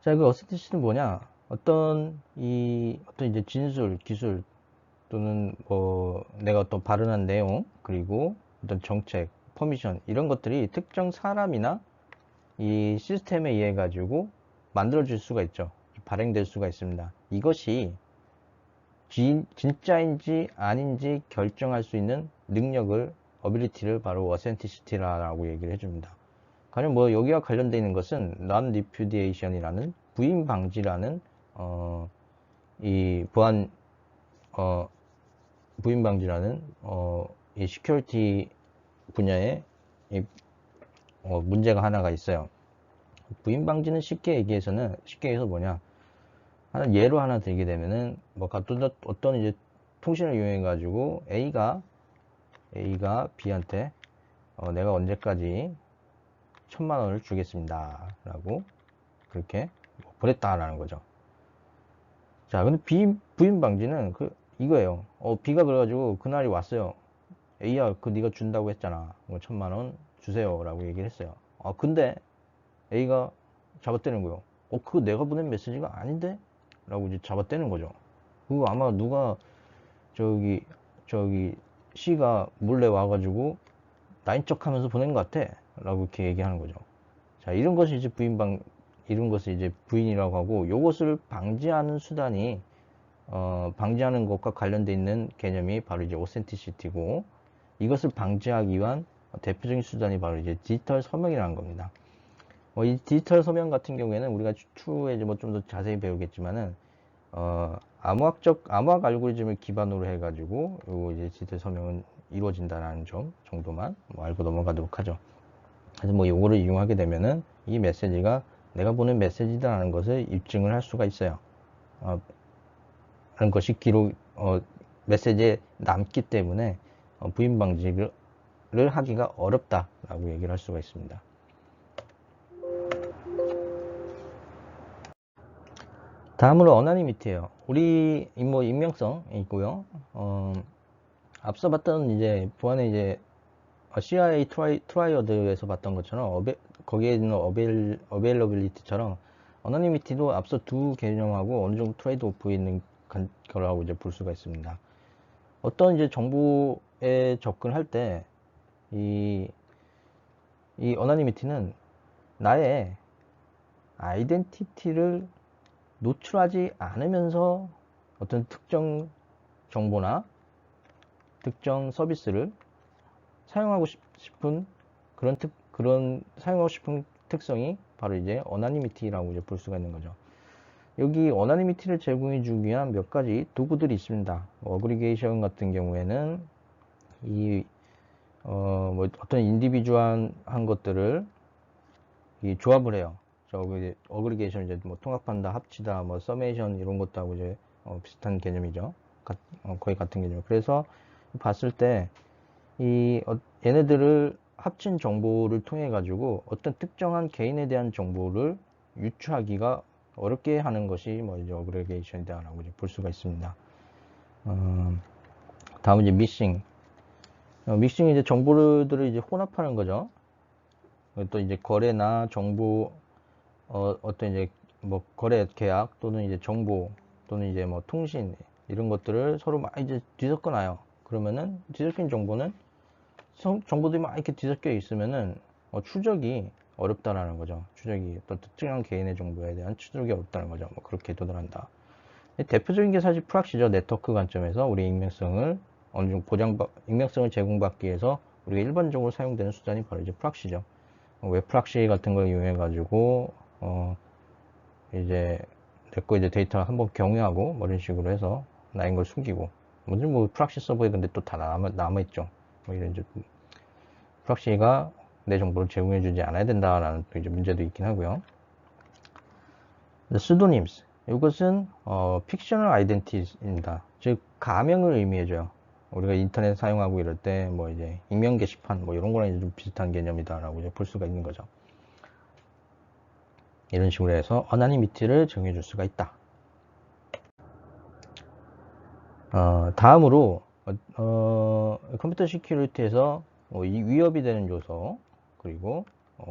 자, 그 어센티시티는 뭐냐? 어떤 이제 진술, 기술 또는 뭐 내가 어떤 발언한 내용, 그리고 어떤 정책, 퍼미션 이런 것들이 특정 사람이나 이 시스템에 의해 가지고 만들어질 수가 있죠. 발행될 수가 있습니다. 이것이 진짜인지 아닌지 결정할 수 있는 능력을, 어빌리티를 바로 어센티시티라고 얘기를 해줍니다. 가령 뭐 여기와 관련되어 있는 것은 non-repudiation이라는 부인 방지라는 부인 방지라는 이 시큐리티 분야에 문제가 하나가 있어요. 부인 방지는 쉽게 해서 뭐냐? 예로 하나 들게 되면은 뭐 어떤 이제 통신을 이용해 가지고 A가 B한테 내가 언제까지 1,000만 원을 주겠습니다 라고 그렇게 보냈다라는 거죠. 자, 근데 부인 방지는 이거예요. B가 그래가지고 그날이 왔어요. A야, 네가 준다고 했잖아. 1,000만 원 주세요 라고 얘기를 했어요. 근데 A가 잡아떼는 거예요. 그거 내가 보낸 메시지가 아닌데? 라고 이제 잡아떼는 거죠. 그거 아마 누가 저기 C가 몰래 와가지고 나인 척 하면서 보낸 것 같아 라고 이렇게 얘기하는 거죠. 자, 이런 것이 이제 이런 것을 이제 부인이라고 하고, 요것을 방지하는 수단이 방지하는 것과 관련되어 있는 개념이 바로 이제 오센티시티고, 이것을 방지하기 위한 대표적인 수단이 바로 이제 디지털 서명이라는 겁니다. 이 디지털 서명 같은 경우에는 우리가 추후에 뭐 좀 더 자세히 배우겠지만은 암호학 알고리즘을 기반으로 해가지고 요 이제 디지털 서명은 이루어진다는 점 정도만 뭐 알고 넘어가도록 하죠. 그래서 뭐 요거를 이용하게 되면은 이 메시지가 내가 보낸 메시지다라는 것을 입증을 할 수가 있어요. 하는 것이 메시지에 남기 때문에 부인 방지를 하기가 어렵다라고 얘기를 할 수가 있습니다. 다음으로 어나니미티예요. 우리 뭐 익명성 있고요. 앞서 봤던 이제 보안의 이제 CIA 트라이어드에서 봤던 것처럼 거기에 있는 어베일러빌리티처럼 어나니미티도 앞서 두 개념하고 어느 정도 트레이드 오프에 있는 거라고 이제 볼 수가 있습니다. 어떤 이제 정보에 접근할 때 이 어나니미티는 나의 아이덴티티를 노출하지 않으면서 어떤 특정 정보나 특정 서비스를 사용하고 싶은 사용하고 싶은 특성이 바로 이제 어나니미티라고 이제 볼 수가 있는 거죠. 여기 어나니미티를 제공해 주기 위한 몇 가지 도구들이 있습니다. 어그리게이션 같은 경우에는 뭐 어떤 인디비주얼한 것들을 조합을 해요. 어그리게이션 이제 뭐 통합한다, 합치다, 뭐 서메이션 이런 것도 하고 이제 비슷한 개념이죠. 거의 같은 개념. 그래서 봤을 때 얘네들을 합친 정보를 통해 가지고 어떤 특정한 개인에 대한 정보를 유추하기가 어렵게 하는 것이 뭐 이제 어그리게이션이다라고 이제 볼 수가 있습니다. 다음은 이제 미싱. 믹싱이 이제 정보들을 이제 혼합하는 거죠. 또 이제 거래나 정보, 어떤 이제 뭐 거래 계약 또는 이제 정보 또는 이제 뭐 통신 이런 것들을 서로 막 이제 뒤섞어 놔요. 그러면은 뒤섞인 정보는 정보들이 막 이렇게 뒤섞여 있으면은 추적이 어렵다라는 거죠. 추적이 또 특정한 개인의 정보에 대한 추적이 어렵다는 거죠. 뭐 그렇게 도달한다. 대표적인 게 사실 프락시죠. 네트워크 관점에서 우리 익명성을 어느 정도 익명성을 제공받기 위해서 우리가 일반적으로 사용되는 수단이 바로 이제 프락시죠. 웹 프락시 같은 걸 이용해 가지고 이제 내 거 이제 데이터 한번 경유하고 뭐 이런 식으로 해서 나인 걸 숨기고 뭐 프락시 서버에 근데 또 다 남아있죠. 뭐 이런 이제 프락시가 내 정보를 제공해 주지 않아야 된다라는 또 이제 문제도 있긴 하고요. pseudonyms 이것은 픽셔널 아이덴티티입니다. 즉 가명을 의미해줘요. 우리가 인터넷 사용하고 이럴 때 뭐 이제 익명 게시판 뭐 이런 거랑 이제 좀 비슷한 개념이다라고 이제 볼 수가 있는 거죠. 이런 식으로 해서 어나니미티를 정해 줄 수가 있다. 다음으로 컴퓨터 시큐리티에서 이 위협이 되는 요소 그리고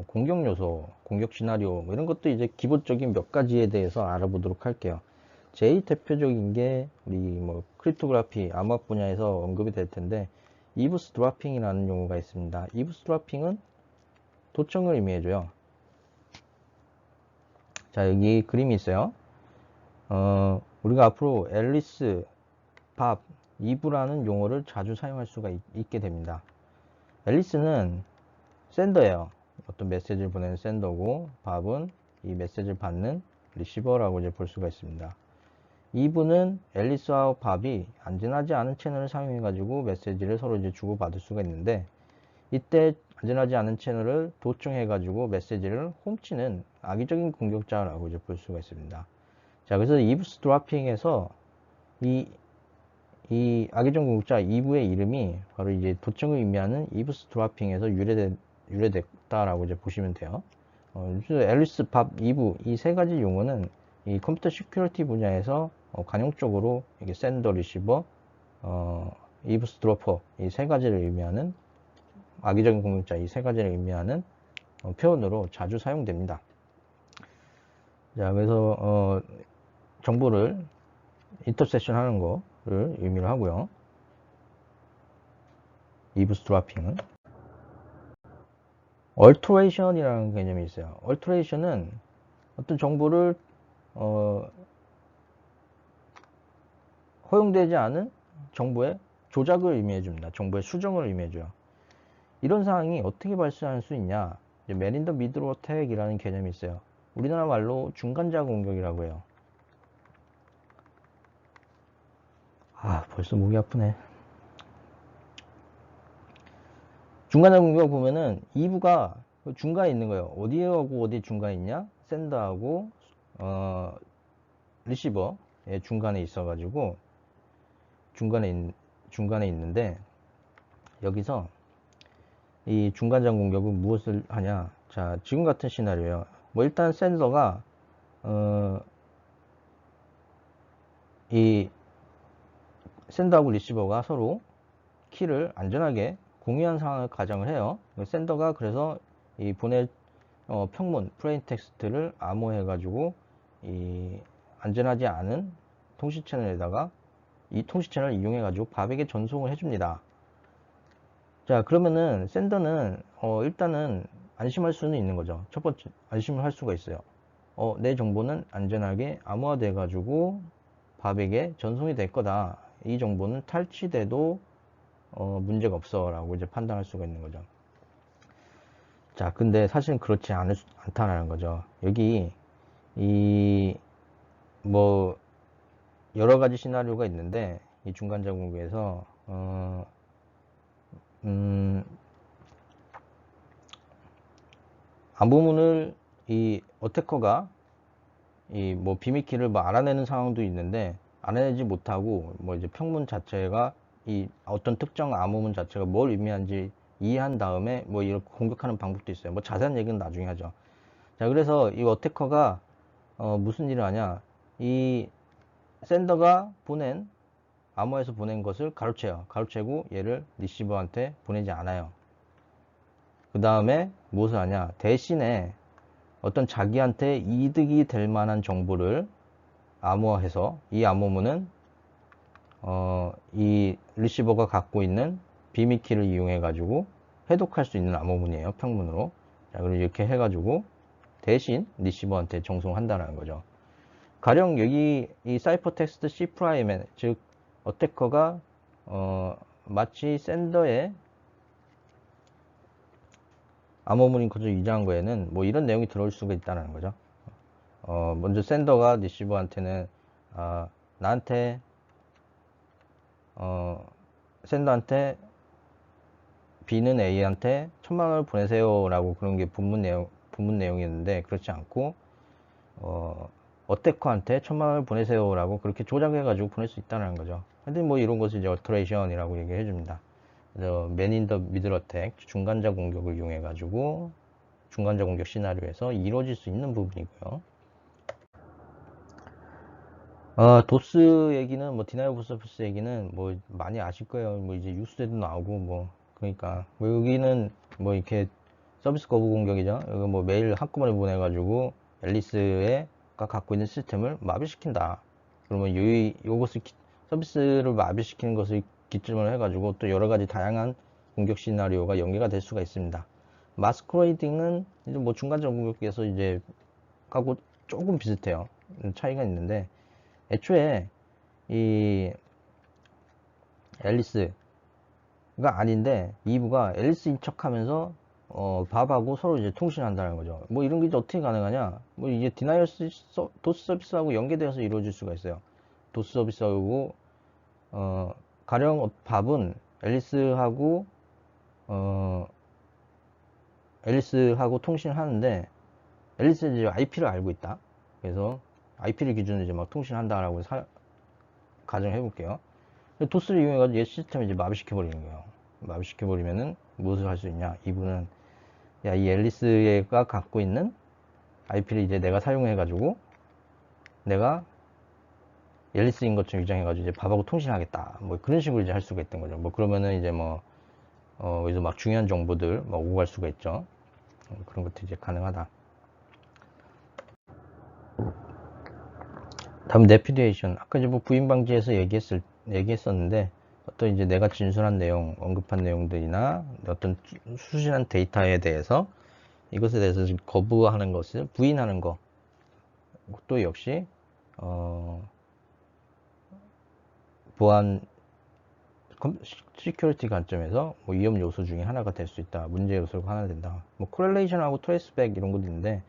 공격 요소, 공격 시나리오 뭐 이런 것도 이제 기본적인 몇 가지에 대해서 알아보도록 할게요. 제일 대표적인 게 우리 뭐 크립토그래피 암호학 분야에서 언급이 될 텐데 이브스드로핑이라는 용어가 있습니다. 이브스드로핑은 도청을 의미해줘요. 자, 여기 그림이 있어요. 우리가 앞으로 앨리스, 밥, 이브라는 용어를 자주 사용할 수가 있게 됩니다. 앨리스는 샌더예요. 어떤 메시지를 보내는 샌더고, 밥은 이 메시지를 받는 리시버라고 이제 볼 수가 있습니다. 이브는 앨리스와 밥이 안전하지 않은 채널을 사용해 가지고 메시지를 서로 이제 주고받을 수가 있는데, 이때 안전하지 않은 채널을 도청해 가지고 메시지를 훔치는 악의적인 공격자라고 이제 볼 수가 있습니다. 자, 그래서 이브스드로핑에서 이 악의적 공격자 이브의 이름이 바로 이제 도청을 의미하는 이브스드로핑에서 유래됐다라고 이제 보시면 돼요. 앨리스, 밥, 이브 이 세 가지 용어는 이 컴퓨터 시큐리티 분야에서 관용적으로 이게 샌더, 리시버, 이브스드로퍼 이 세 가지를 의미하는 악의적인 공격자 이 세 가지를 의미하는 표현으로 자주 사용됩니다. 자, 그래서 정보를 인터셉션 하는 거를 의미를 하고요. 이브스트라핑은. 얼터레이션이라는 개념이 있어요. 얼터레이션은 어떤 정보를 허용되지 않은 정보의 조작을 의미해 줍니다. 정보의 수정을 의미해 줘요. 이런 상황이 어떻게 발생할 수 있냐? Man in the middle attack이라는 개념이 있어요. 우리나라 말로 중간자 공격이라고 해요. 벌써 목이 아프네. 중간자 공격 보면은 2부가 중간에 있는 거예요. 어디하고 어디 중간에 있냐? 샌더하고 리시버의 중간에 있어가지고 중간에 있는데, 여기서 이 중간장 공격은 무엇을 하냐? 자, 지금 같은 시나리오요. 뭐 일단 센서가 이 샌더하고 리시버가 서로 키를 안전하게 공유한 상황을 가정을 해요. 샌더가 그래서 이 보낼 평문 플레인 텍스트를 암호해 가지고 이 안전하지 않은 통신 채널에다가 이 통신 채널을 이용해 가지고 밥에게 전송을 해줍니다. 자, 그러면은 샌더는 일단은 안심할 수는 있는 거죠. 첫 번째 안심을 할 수가 있어요. 내 정보는 안전하게 암호화돼 가지고 밥에게 전송이 될 거다. 이 정보는 탈취돼도 문제가 없어 라고 이제 판단할 수가 있는 거죠. 자, 근데 사실은 그렇지 않다는 거죠. 여기 뭐 여러 가지 시나리오가 있는데, 이 중간자 공격에서 암호문을 이 어태커가 이 뭐 비밀키를 뭐 알아내는 상황도 있는데, 알아내지 못하고 뭐 이제 평문 자체가 이 어떤 특정 암호문 자체가 뭘 의미하는지 이해한 다음에 뭐 이렇게 공격하는 방법도 있어요. 뭐 자세한 얘기는 나중에 하죠. 자, 그래서 이 어태커가 무슨 일을 하냐? 이 샌더가 암호에서 보낸 것을 가로채요. 가로채고 얘를 리시버한테 보내지 않아요. 그 다음에 무엇을 하냐? 대신에 어떤 자기한테 이득이 될 만한 정보를 암호화해서, 이 암호문은 이 리시버가 갖고 있는 비밀키를 이용해 가지고 해독할 수 있는 암호문이에요. 평문으로. 자, 그럼 이렇게 해 가지고 대신 리시버한테 전송한다는 거죠. 가령 여기 이 사이퍼 텍스트 C'에, 즉 어태커가 마치 샌더의 암호문인 것을 위장한 거에는 뭐 이런 내용이 들어올 수가 있다는 거죠. 먼저 샌더가 리시버한테는 나한테 샌더한테 B는 A한테 1000만 원을 보내세요 라고, 그런 게 본문 내용이었는데, 그렇지 않고 어태커한테 1000만 원을 보내세요 라고 그렇게 조작해 가지고 보낼 수 있다는 거죠. 하여튼 뭐 이런 것을 이제 얼터레이션이라고 얘기해 줍니다. 그래서 맨 인 더 미들 어택, 중간자 공격을 이용해 가지고 중간자 공격 시나리오에서 이루어질 수 있는 부분이고요. 도스 얘기는, 뭐 디나이 오브 서비스 얘기는 뭐 많이 아실 거예요. 뭐 이제 뉴스에도 나오고, 뭐 그러니까 뭐 여기는 뭐 이렇게 서비스 거부 공격이죠. 여기 뭐 메일 한꺼번에 보내가지고 앨리스가 갖고 있는 시스템을 마비시킨다. 그러면 요것을 서비스를 마비시키는 것을 기점으로 해가지고 또 여러 가지 다양한 공격 시나리오가 연계가 될 수가 있습니다. 마스크레이딩은 이제 뭐 중간적 공격에서 이제 하고 조금 비슷해요. 차이가 있는데, 애초에 이 앨리스가 아닌데 이브가 앨리스인 척 하면서 밥하고 서로 이제 통신한다는 거죠. 뭐 이런 게 이제 어떻게 가능하냐? 뭐 이게 도스 서비스하고 연계되어서 이루어질 수가 있어요. 도스 서비스하고 가령 밥은 앨리스하고 통신을 하는데, 앨리스는 이제 IP를 알고 있다. 그래서 IP를 기준으로 이제 막 통신한다라고 가정해 볼게요. 도스를 이용해가지고 얘 시스템을 이제 마비시켜버리는 거예요. 마비시켜버리면은 무엇을 할 수 있냐? 이분은, 야, 이 앨리스가 갖고 있는 IP를 이제 내가 사용해가지고 내가 앨리스인 것처럼 위장해가지고 이제 밥하고 통신하겠다. 뭐 그런 식으로 이제 할 수가 있던 거죠. 뭐 그러면은 이제 뭐, 여기서 막 중요한 정보들 막 오고 갈 수가 있죠. 그런 것도 이제 가능하다. 다음 내피디에이션. 아까 이제 뭐 부인 방지에서 얘기했었는데, 어떤 이제 내가 진술한 내용, 언급한 내용들이나 어떤 수신한 데이터에 대해서 이것에 대해서 거부하는 것을 부인하는 것도 역시 보안 시큐리티 관점에서 뭐 위험 요소 중에 하나가 될 수 있다. 문제 요소가 하나 된다. 뭐 코렐레이션하고 트레이스백 이런 것도 있는데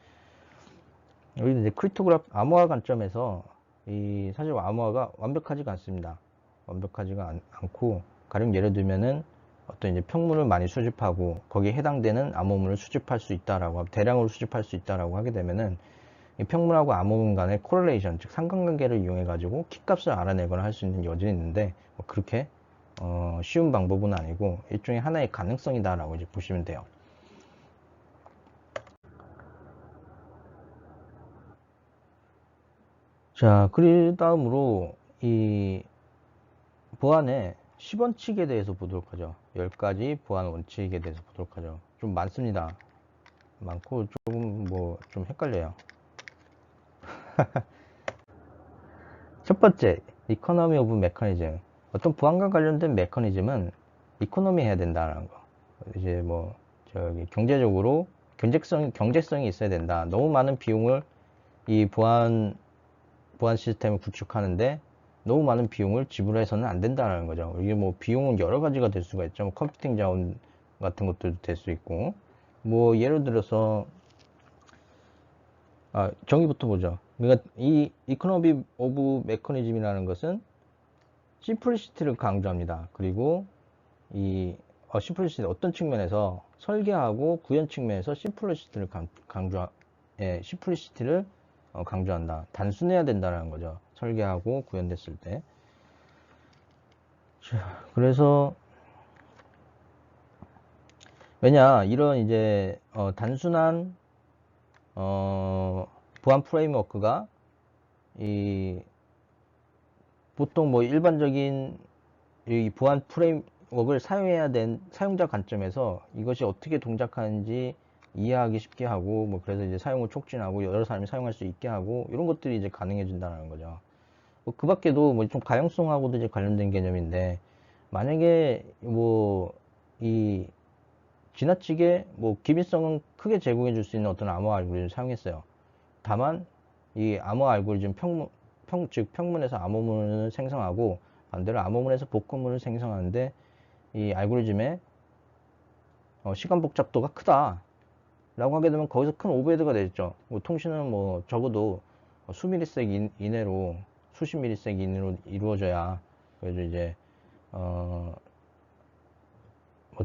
여기 이제 크립토그래피 암호화 관점에서 이 사실 암호화가 완벽하지가 않습니다. 완벽하지가 않고 가령 예를 들면은 어떤 이제 평문을 많이 수집하고 거기에 해당되는 암호문을 수집할 수 있다라고 대량으로 수집할 수 있다라고 하게 되면은 이 평문하고 암호문 간의 코렐레이션 즉 상관관계를 이용해 가지고 키값을 알아내거나 할 수 있는 여지는 있는데 뭐 그렇게 쉬운 방법은 아니고 일종의 하나의 가능성이다라고 이제 보시면 돼요. 자, 그 다음으로 이 보안의 10원칙에 대해서 보도록 하죠. 10가지 보안 원칙에 대해서 보도록 하죠. 좀 많습니다. 많고 조금 뭐 좀 헷갈려요. 첫 번째, 이코노미 오브 메커니즘. 어떤 보안과 관련된 메커니즘은 이코노미 해야 된다는 거. 이제 뭐 저기 경제적으로 경제성이 있어야 된다. 너무 많은 비용을 이 보안 시스템을 구축하는데 너무 많은 비용을 지불해서는 안 된다는 거죠. 이게 뭐 비용은 여러 가지가 될 수가 있죠. 뭐 컴퓨팅 자원 같은 것들도 될 수 있고, 뭐 예를 들어서 정의부터 보죠. 그러니까 이 이코노미 오브 메커니즘이라는 것은 심플리시티를 강조합니다. 그리고 이 심플리시티 어떤 측면에서 설계하고 구현 측면에서 심플리시티를 심플리시티를 강조한다. 단순해야 된다는 거죠. 설계하고 구현됐을 때. 자, 그래서 왜냐 이런 이제 단순한 보안 프레임워크가 이 보통 뭐 일반적인 이 보안 프레임워크를 사용해야 된 사용자 관점에서 이것이 어떻게 동작하는지 이해하기 쉽게 하고 뭐 그래서 이제 사용을 촉진하고 여러 사람이 사용할 수 있게 하고 이런 것들이 이제 가능해 준다는 거죠. 뭐그 밖에도 뭐 좀 가용성하고도 이제 관련된 개념인데 만약에 뭐 이 지나치게 뭐 기밀성은 크게 제공해 줄 수 있는 어떤 암호 알고리즘을 사용했어요. 다만 이 암호 알고리즘 즉 평문에서 암호문을 생성하고 반대로 암호문에서 복구문을 생성하는데 이 알고리즘의 시간 복잡도가 크다 라고 하게 되면 거기서 큰 오버헤드가 되겠죠. 뭐 통신은 뭐 적어도 수미리세컨 이내로 수십 미리세컨 이내로 이루어져야 그래도 이제 뭐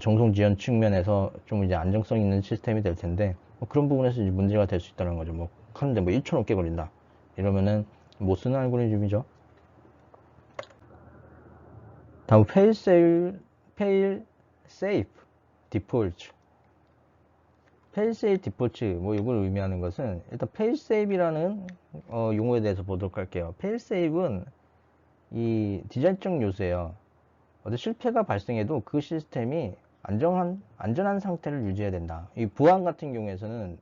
정송 지연 측면에서 좀 이제 안정성 있는 시스템이 될 텐데 뭐 그런 부분에서 이제 문제가 될 수 있다는 거죠. 뭐 하는데 뭐 1초 넘게 걸린다 이러면은 못 쓰는 알고리즘이죠. 다음 fail safe default. fail safe default 뭐 이걸 의미하는 것은 일단 fail safe이라는 용어에 대해서 보도록 할게요. fail safe는 이 디자인적 요소예요. 어떤 실패가 발생해도 그 시스템이 안전한 상태를 유지해야 된다. 이 보안 같은 경우에서는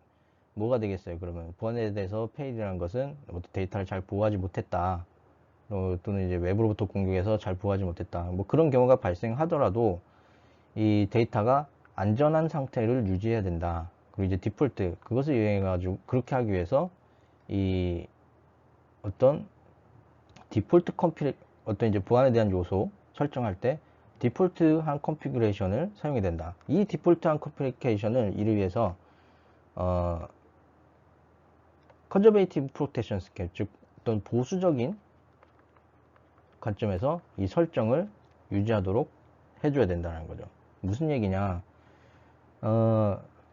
뭐가 되겠어요? 그러면 보안에 대해서 페일이라는 것은 데이터를 잘 보호하지 못했다. 또는 이제 외부로부터 공격해서 잘 보호하지 못했다. 뭐 그런 경우가 발생하더라도 이 데이터가 안전한 상태를 유지해야 된다. 그리고 이제 디폴트 그것을 이용해가지고 그렇게 하기 위해서 이 어떤 디폴트 어떤 이제 보안에 대한 요소 설정할 때 디폴트한 컨피그레이션을 사용해야 된다. 이 디폴트한 컨피그레이션을 이를 위해서 컨저베이티브 프로텍션 스킬 즉 어떤 보수적인 관점에서 이 설정을 유지하도록 해줘야 된다는 거죠. 무슨 얘기냐?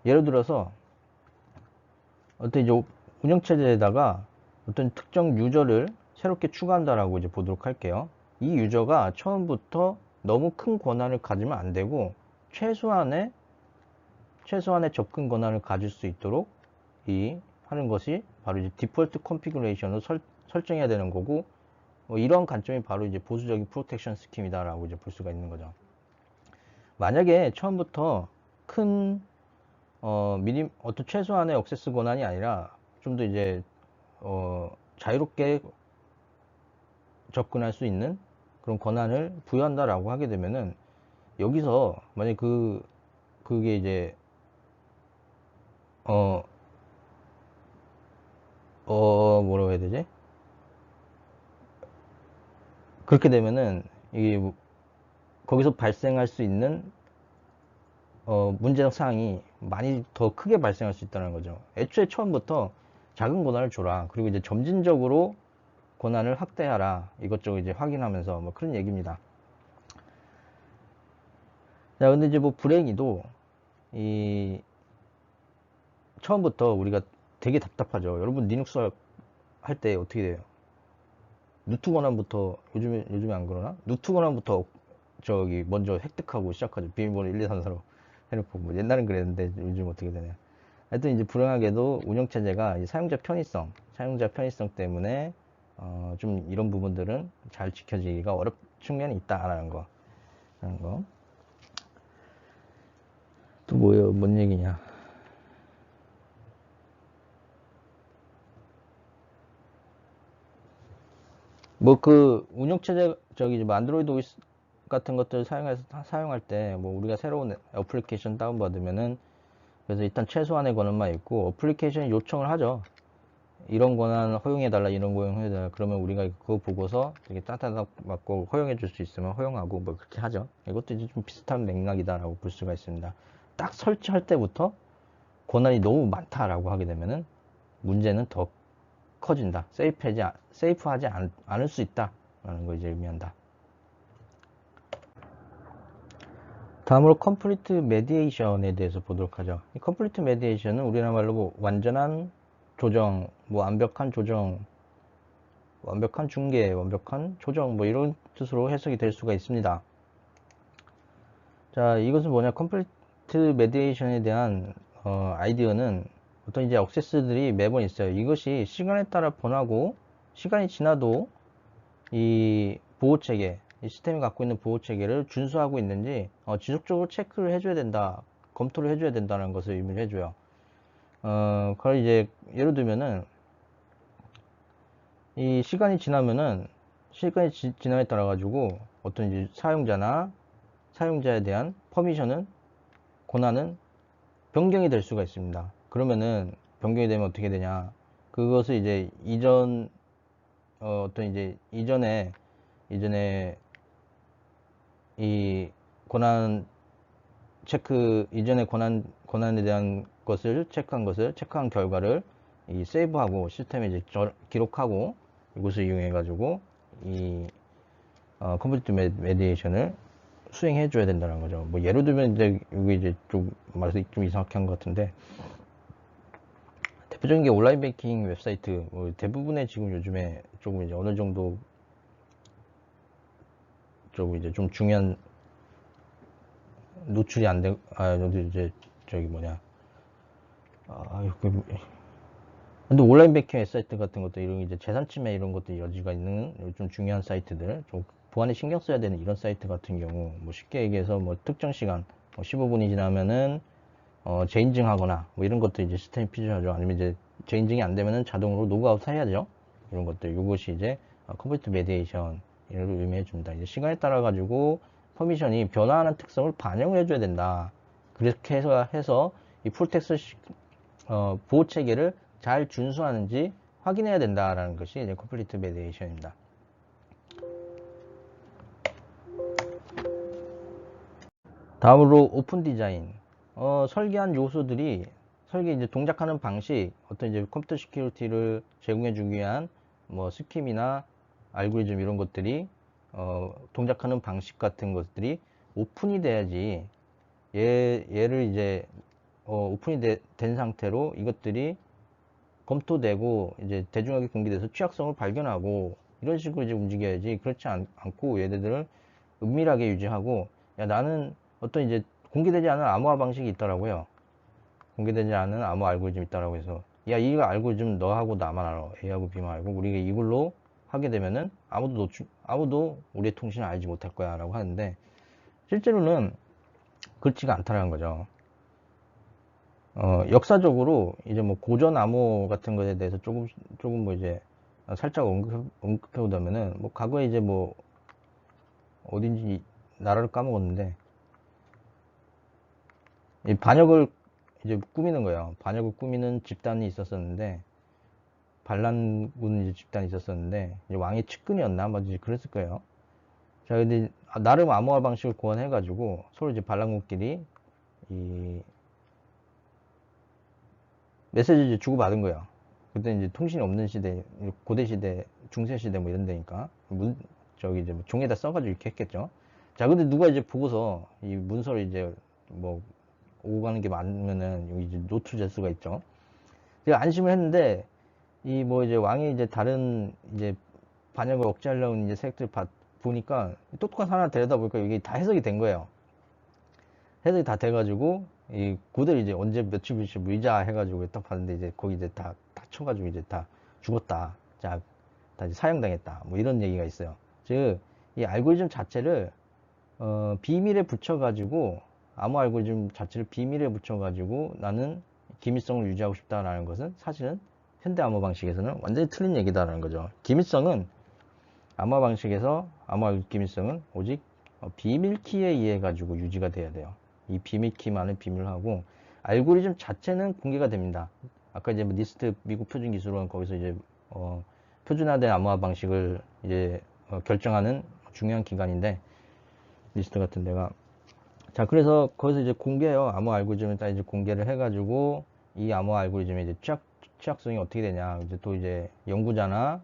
예를 들어서 어떤 이제 운영체제에다가 어떤 특정 유저를 새롭게 추가한다라고 이제 보도록 할게요. 이 유저가 처음부터 너무 큰 권한을 가지면 안 되고 최소한의 접근 권한을 가질 수 있도록 하는 것이 바로 이제 디폴트 컨피그레이션을 설정해야 되는 거고 이런 관점이 바로 이제 보수적인 프로텍션 스킴이다라고 이제 볼 수가 있는 거죠. 만약에 처음부터 큰 어떤 최소한의 액세스 권한이 아니라 좀 더 이제 자유롭게 접근할 수 있는 그런 권한을 부여한다라고 하게 되면은 여기서 만약 그게 이제 뭐라고 해야 되지? 그렇게 되면은 이게 거기서 발생할 수 있는 문제적 사항이 많이 더 크게 발생할 수 있다는 거죠. 애초에 처음부터 작은 권한을 줘라. 그리고 이제 점진적으로 권한을 확대하라. 이것저것 이제 확인하면서 뭐 그런 얘기입니다. 자, 근데 이제 뭐 불행히도 이 처음부터 우리가 되게 답답하죠. 여러분 리눅스 할 때 어떻게 돼요? 누트 권한부터 요즘에 안 그러나? 누트 권한부터 저기 먼저 획득하고 시작하죠. 비밀번호 1, 2, 3, 4로 해놓고 뭐 옛날엔 그랬는데 요즘 어떻게 되냐. 하여튼 이제 불행하게도 운영체제가 사용자 편의성 때문에 좀 이런 부분들은 잘 지켜지기가 어렵 측면이 있다라는 거. 라는 거. 또 뭐예요? 뭔 얘기냐? 뭐 그 운영체제 저기 뭐 안드로이드 OS 같은 것들 사용할 때 뭐 우리가 새로운 애플리케이션 다운받으면은 그래서 일단 최소한의 권한만 있고 어플리케이션이 요청을 하죠. 이런 권한 허용해달라, 이런 권한 허용해달라. 그러면 우리가 그거 보고서 되게 따뜻하게 맞고 허용해 줄 수 있으면 허용하고 뭐 그렇게 하죠. 이것도 이제 좀 비슷한 맥락이다라고 볼 수가 있습니다. 딱 설치할 때부터 권한이 너무 많다라고 하게 되면은 문제는 더 커진다. 세이프하지 않을 수 있다라는 걸 이제 의미한다. 다음으로 컴플리트 메디에이션에 대해서 보도록 하죠. 이 컴플리트 메디에이션은 우리나라 말로 뭐 완전한 조정, 뭐 완벽한 조정, 완벽한 중개, 완벽한 조정 뭐 이런 뜻으로 해석이 될 수가 있습니다. 자, 이것은 뭐냐? 컴플리트 메디에이션에 대한 아이디어는 어떤 이제 액세스들이 매번 있어요. 이것이 시간에 따라 변하고 시간이 지나도 이 보호 체계, 이 시스템이 갖고 있는 보호 체계를 준수하고 있는지 지속적으로 체크를 해줘야 된다, 검토를 해줘야 된다는 것을 의미를 해줘요. 그걸 이제 예를 들면은 이 시간이 지나면은 지남에 따라 가지고 어떤 이제 사용자에 대한 퍼미션은 권한은 변경이 될 수가 있습니다. 그러면은 변경이 되면 어떻게 되냐? 그것을 이제 어떤 이제 이전에 이 권한 이전에 권한에 대한 것을 체크한 결과를 이 세이브하고 시스템에 이제 기록하고 이것을 이용해 가지고 이 컴플리트 메디에이션을 수행해 줘야 된다는 거죠. 뭐 예를 들면 이제 여기 이제 좀 말이 좀 이상하게 한 것 같은데, 대표적인 게 온라인 뱅킹 웹사이트, 뭐 대부분의 지금 요즘에 조금 이제 어느 정도 조금 이제 좀 중요한 노출이 안 돼, 이제 저기 뭐냐, 근데 온라인 뱅킹 웹사이트 같은 것도 이런 이제 재산 침해 이런 것도 여지가 있는 좀 중요한 사이트들, 좀 보안에 신경 써야 되는 이런 사이트 같은 경우, 뭐 쉽게 얘기해서 뭐 특정 시간, 15분이 지나면은 재인증하거나 뭐 이런 것도 이제 시스템이 필요하죠. 아니면 이제 재인증이 안 되면은 자동으로 로그아웃 해야죠. 이런 것들, 이것이 이제 컴플리트 메디에이션을 의미해 줍니다. 이제 시간에 따라 가지고 퍼미션이 변화하는 특성을 반영을 해줘야 된다. 그렇게 해서 이 풀텍스 보호 체계를 잘 준수하는지 확인해야 된다라는 것이 이제 컴플리트 메디에이션입니다. 다음으로 오픈 디자인. 설계한 요소들이 이제 동작하는 방식, 어떤 이제 컴퓨터 시큐리티를 제공해 주기 위한 뭐 스킴이나 알고리즘 이런 것들이 동작하는 방식 같은 것들이 오픈이 돼야지 얘를 이제 오픈이 된 상태로 이것들이 검토되고 이제 대중에게 공개돼서 취약성을 발견하고 이런 식으로 이제 움직여야지. 그렇지 않고 얘네들을 은밀하게 유지하고, 야, 나는 어떤 이제 공개되지 않은 암호화 방식이 있더라고요. 공개되지 않은 암호 알고리즘이 있다라고 해서, 야, 이거 알고리즘 너하고 나만 알아. A하고 B만 알고 우리가 이걸로 하게 되면은 아무도 우리의 통신을 알지 못할 거야 라고 하는데, 실제로는 그렇지가 않다는 거죠. 역사적으로 이제 뭐 고전 암호 같은 것에 대해서 조금 뭐 이제 살짝 언급해 보자면은, 뭐 과거에 이제 뭐 어딘지 나라를 까먹었는데, 이 반역을 이제 꾸미는 거예요. 반역을 꾸미는 집단이 있었었는데, 반란군 이제 집단이 있었었는데, 이제 왕의 측근이었나? 뭐 이제 그랬을 거예요. 자, 근데 나름 암호화 방식을 고안해가지고 서로 이제 반란군끼리 이 메시지를 이제 주고받은 거예요. 그때 이제 통신이 없는 시대, 고대 시대, 중세 시대 뭐 이런 데니까 저기 이제 뭐 종에다 써가지고 이렇게 했겠죠. 자, 근데 누가 이제 보고서 이 문서를 이제 뭐 오고 가는 게 많으면은 여기 이제 노출될 수가 있죠. 제가 안심을 했는데 이 뭐 이제 왕이 이제 다른 이제 반역을 억제하려는 이제 세력들 보니까 똑똑한 사람 데려다 보니까 이게 다 해석이 된 거예요. 해석이 다 돼가지고 이 고대를 이제 언제 며칠 무이자 해가지고 딱 봤는데 이제 거기 이제 다 쳐가지고 이제 다 죽었다. 자, 다 이제 사형당했다. 뭐 이런 얘기가 있어요. 즉, 이 알고리즘 자체를 비밀에 붙여가지고 암호 알고리즘 자체를 비밀에 붙여가지고 나는 기밀성을 유지하고 싶다라는 것은 사실은 현대 암호 방식에서는 완전히 틀린 얘기다라는 거죠. 기밀성은 암호 방식에서 암호 기밀성은 오직 비밀키에 의해 가지고 유지가 돼야 돼요. 이 비밀키만을 비밀하고 알고리즘 자체는 공개가 됩니다. 아까 이제 뭐 니스트 미국 표준 기술원 거기서 이제 표준화된 암호화 방식을 이제 결정하는 중요한 기관인데 니스트 같은 데가 자 그래서 거기서 이제 공개해요. 암호 알고리즘을 딱 이제 공개를 해가지고 이 암호 알고리즘의 이제 취약성이 어떻게 되냐 이제 또 이제 연구자나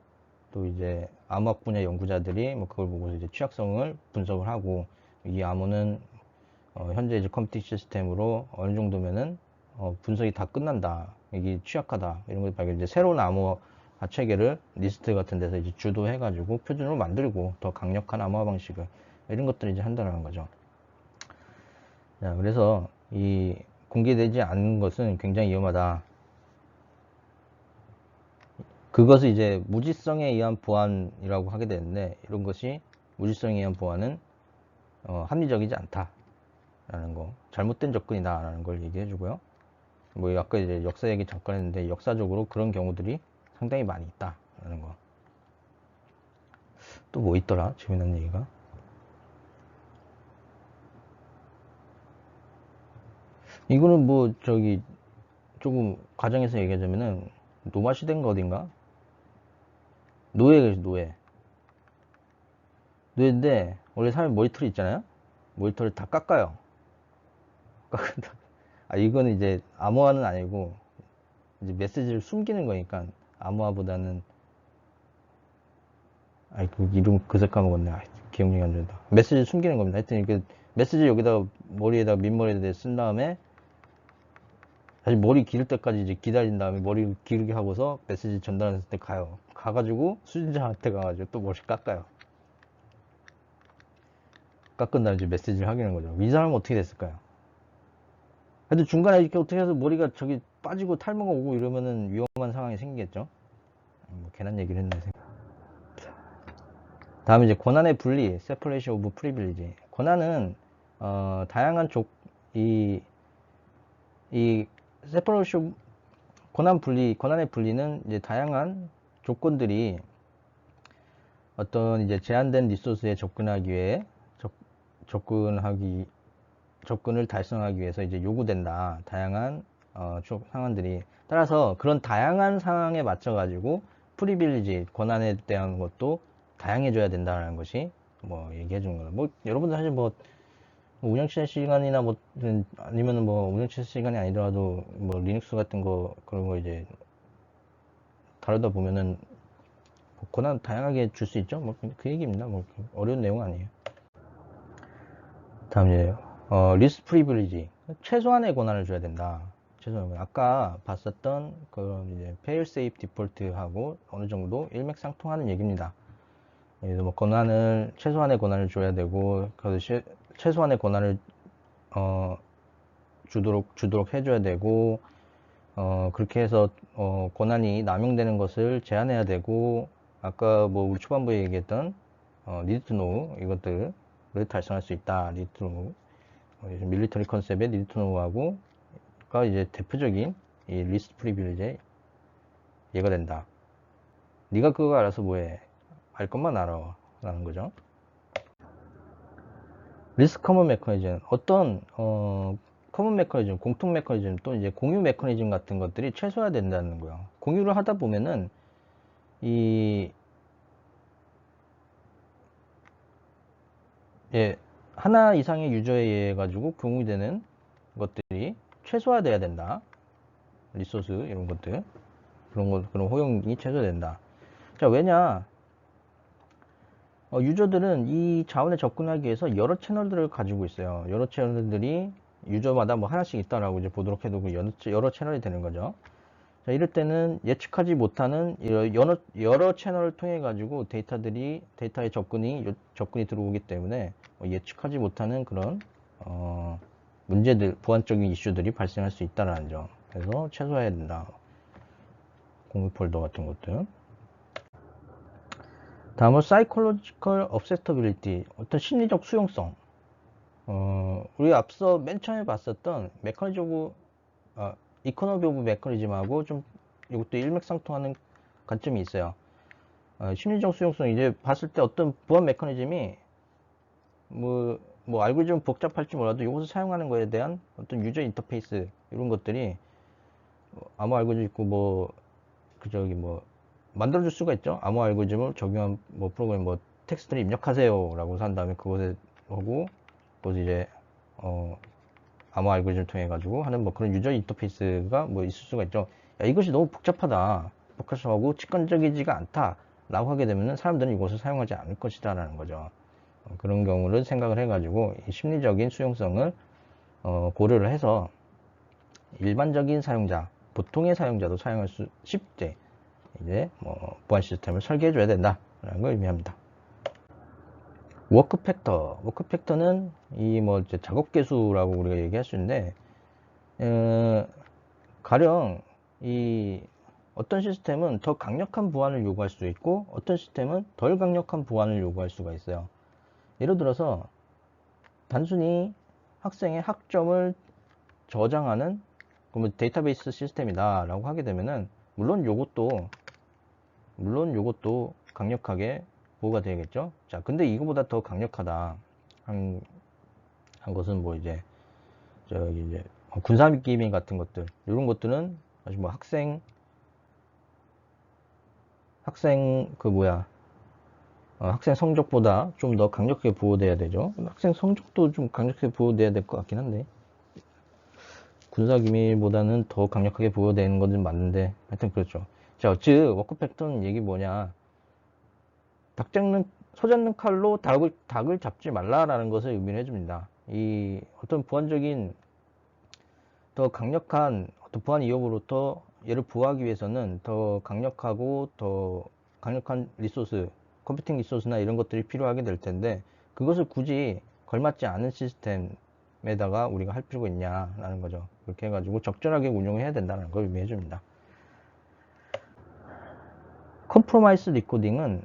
또 이제 암호학 분야 연구자들이 뭐 그걸 보고서 이제 취약성을 분석을 하고 이 암호는 현재 이제 컴퓨팅 시스템으로 어느 정도면은 분석이 다 끝난다. 이게 취약하다. 이런 걸 발견 이제 새로운 암호화 체계를 리스트 같은 데서 이제 주도해가지고 표준으로 만들고 더 강력한 암호화 방식을 이런 것들을 이제 한다는 거죠. 자, 그래서 이 공개되지 않는 것은 굉장히 위험하다. 그것을 이제 무지성에 의한 보안이라고 하게 되는데 이런 것이 무지성에 의한 보안은 합리적이지 않다라는 거, 잘못된 접근이다라는 걸 얘기해 주고요. 뭐 아까 이제 역사 얘기 잠깐 했는데 역사적으로 그런 경우들이 상당히 많이 있다라는 거. 또 뭐 있더라? 재미난 얘기가. 이거는 뭐 저기 조금 과정에서 얘기하자면은 노마 시대인가 어딘가 노예 노예인데 원래 사람이 머리털이 있잖아요. 머리털을 다 깎아요. 깎은다. 아 이거는 이제 암호화는 아니고 이제 메시지를 숨기는 거니까 암호화보다는 아이 그 이름 그새 까먹었네. 아, 기억력이 안 좋다. 메시지를 숨기는 겁니다. 하여튼 그 메시지 여기다 머리에다 민머리에다 쓴 다음에 다시 머리 기를 때까지 이제 기다린 다음에 머리 기르게 하고서 메시지 전달했을 때 가요. 가가지고 수진자한테 가가지고 또 머리 깎아요. 깎은 다음에 이제 메시지를 확인한 거죠. 이 사람은 어떻게 됐을까요? 근데 중간에 이렇게 어떻게 해서 머리가 저기 빠지고 탈모가 오고 이러면은 위험한 상황이 생기겠죠? 뭐 괜한 얘기를 했네. 다음에 이제 권한의 분리, separation of privilege. 권한은 다양한 이 separation 권한의 분리는 이제 다양한 조건들이 어떤 이제 제한된 리소스에 접근하기 위해 접근을 달성하기 위해서 이제 요구된다. 다양한 상황들이 따라서 그런 다양한 상황에 맞춰 가지고 프리빌리지 권한에 대한 것도 다양해져야 된다는 것이 뭐 얘기해 주는 거예요. 뭐 여러분들 사실 뭐 운영체 시간이나 뭐 아니면은 뭐 운영체 시간이 아니더라도 뭐 리눅스 같은 거 그런 거 이제 다루다 보면은 뭐 권한 다양하게 줄 수 있죠. 뭐 그 얘기입니다. 뭐 어려운 내용 아니에요. 다음 이제 리스트 프리빌리지 최소한의 권한을 줘야 된다. 최소한 아까 봤었던 그 이제 fail safe default하고 어느 정도 일맥상통하는 얘기입니다. 그래서 뭐 최소한의 권한을 줘야 되고 그래서 최소한의 권한을 주도록 해줘야 되고 그렇게 해서 권한이 남용되는 것을 제한해야 되고 아까 뭐 우리 초반부에 얘기했던 need to know 이것들을 달성할 수 있다. need to know 밀리터리 컨셉의 need to know하고가 이제 대표적인 이 리스트 프리빌리지의 예가 된다. 네가 그거 알아서 뭐해? 알 것만 알아 라는 거죠. 리스크 커먼 메커니즘, 어떤 커먼 메커니즘, 공통 메커니즘 또 이제 공유 메커니즘 같은 것들이 최소화된다는 거예요. 공유를 하다 보면은 이 예, 하나 이상의 유저에 의해 가지고 공유되는 것들이 최소화돼야 된다. 리소스 이런 것들 그런 허용이 최소화된다. 자, 왜냐? 유저들은 이 자원에 접근하기 위해서 여러 채널들을 가지고 있어요. 여러 채널들이 유저마다 뭐 하나씩 있다라고 이제 보도록 해도 여러 채널이 되는 거죠. 자, 이럴 때는 예측하지 못하는 여러 채널을 통해 가지고 데이터의 접근이 들어오기 때문에 예측하지 못하는 그런 문제들, 보안적인 이슈들이 발생할 수 있다는 점. 그래서 최소화해야 된다. 공유 폴더 같은 것들. 다음은 Psychological Acceptability, 어떤 심리적 수용성. 우리 앞서 맨 처음에 봤었던 이코노미 오브 메커니즘하고 좀 이것도 일맥상통하는 관점이 있어요. 심리적 수용성, 이제 봤을 때 어떤 보안 메커니즘이 뭐 알고리즘 복잡할지 몰라도 이것을 사용하는 거에 대한 어떤 유저 인터페이스 이런 것들이 암호 알고리즘 있고 만들어줄 수가 있죠. 암호 알고리즘을 적용한 프로그램 텍스트를 입력하세요 라고 한 다음에 그것에 하고 그것을 이제 암호 알고리즘을 통해 가지고 하는 그런 유저 인터페이스가 있을 수가 있죠. 야, 이것이 너무 복잡하고 직관적이지가 않다 라고 하게 되면 사람들은 이것을 사용하지 않을 것이다 라는 거죠. 그런 경우를 생각을 해 가지고 심리적인 수용성을 고려를 해서 일반적인 사용자, 보통의 사용자도 사용할 수 쉽게 이제 보안 시스템을 설계해 줘야 된다라는 걸 의미합니다. 워크 팩터는 이제 작업 개수라고 우리가 얘기할 수 있는데 가령 이 어떤 시스템은 더 강력한 보안을 요구할 수 있고 어떤 시스템은 덜 강력한 보안을 요구할 수가 있어요. 예를 들어서 단순히 학생의 학점을 저장하는 데이터베이스 시스템이다 라고 하게 되면은 물론 요것도 강력하게 보호가 되겠죠. 자, 근데 이거보다 더 강력하다 한 것은 이제 군사 기밀 같은 것들, 이런 것들은 사실 학생 성적보다 좀 더 강력하게 보호돼야 되죠. 학생 성적도 좀 강력하게 보호돼야 될 것 같긴 한데 군사 기밀보다는 더 강력하게 보호되는 것은 맞는데 하여튼 그렇죠. 자, 즉 워크 팩터는 얘기 뭐냐? 소 잡는 칼로 닭을 잡지 말라라는 것을 의미를 해줍니다. 이 어떤 보안적인 더 강력한 어떤 보안 위협으로부터 얘를 보호하기 위해서는 더 강력한 리소스, 컴퓨팅 리소스나 이런 것들이 필요하게 될 텐데 그것을 굳이 걸맞지 않은 시스템에다가 우리가 할 필요가 있냐라는 거죠. 그렇게 해가지고 적절하게 운용해야 된다는 걸 의미해 줍니다. 컴프로마이스 리코딩은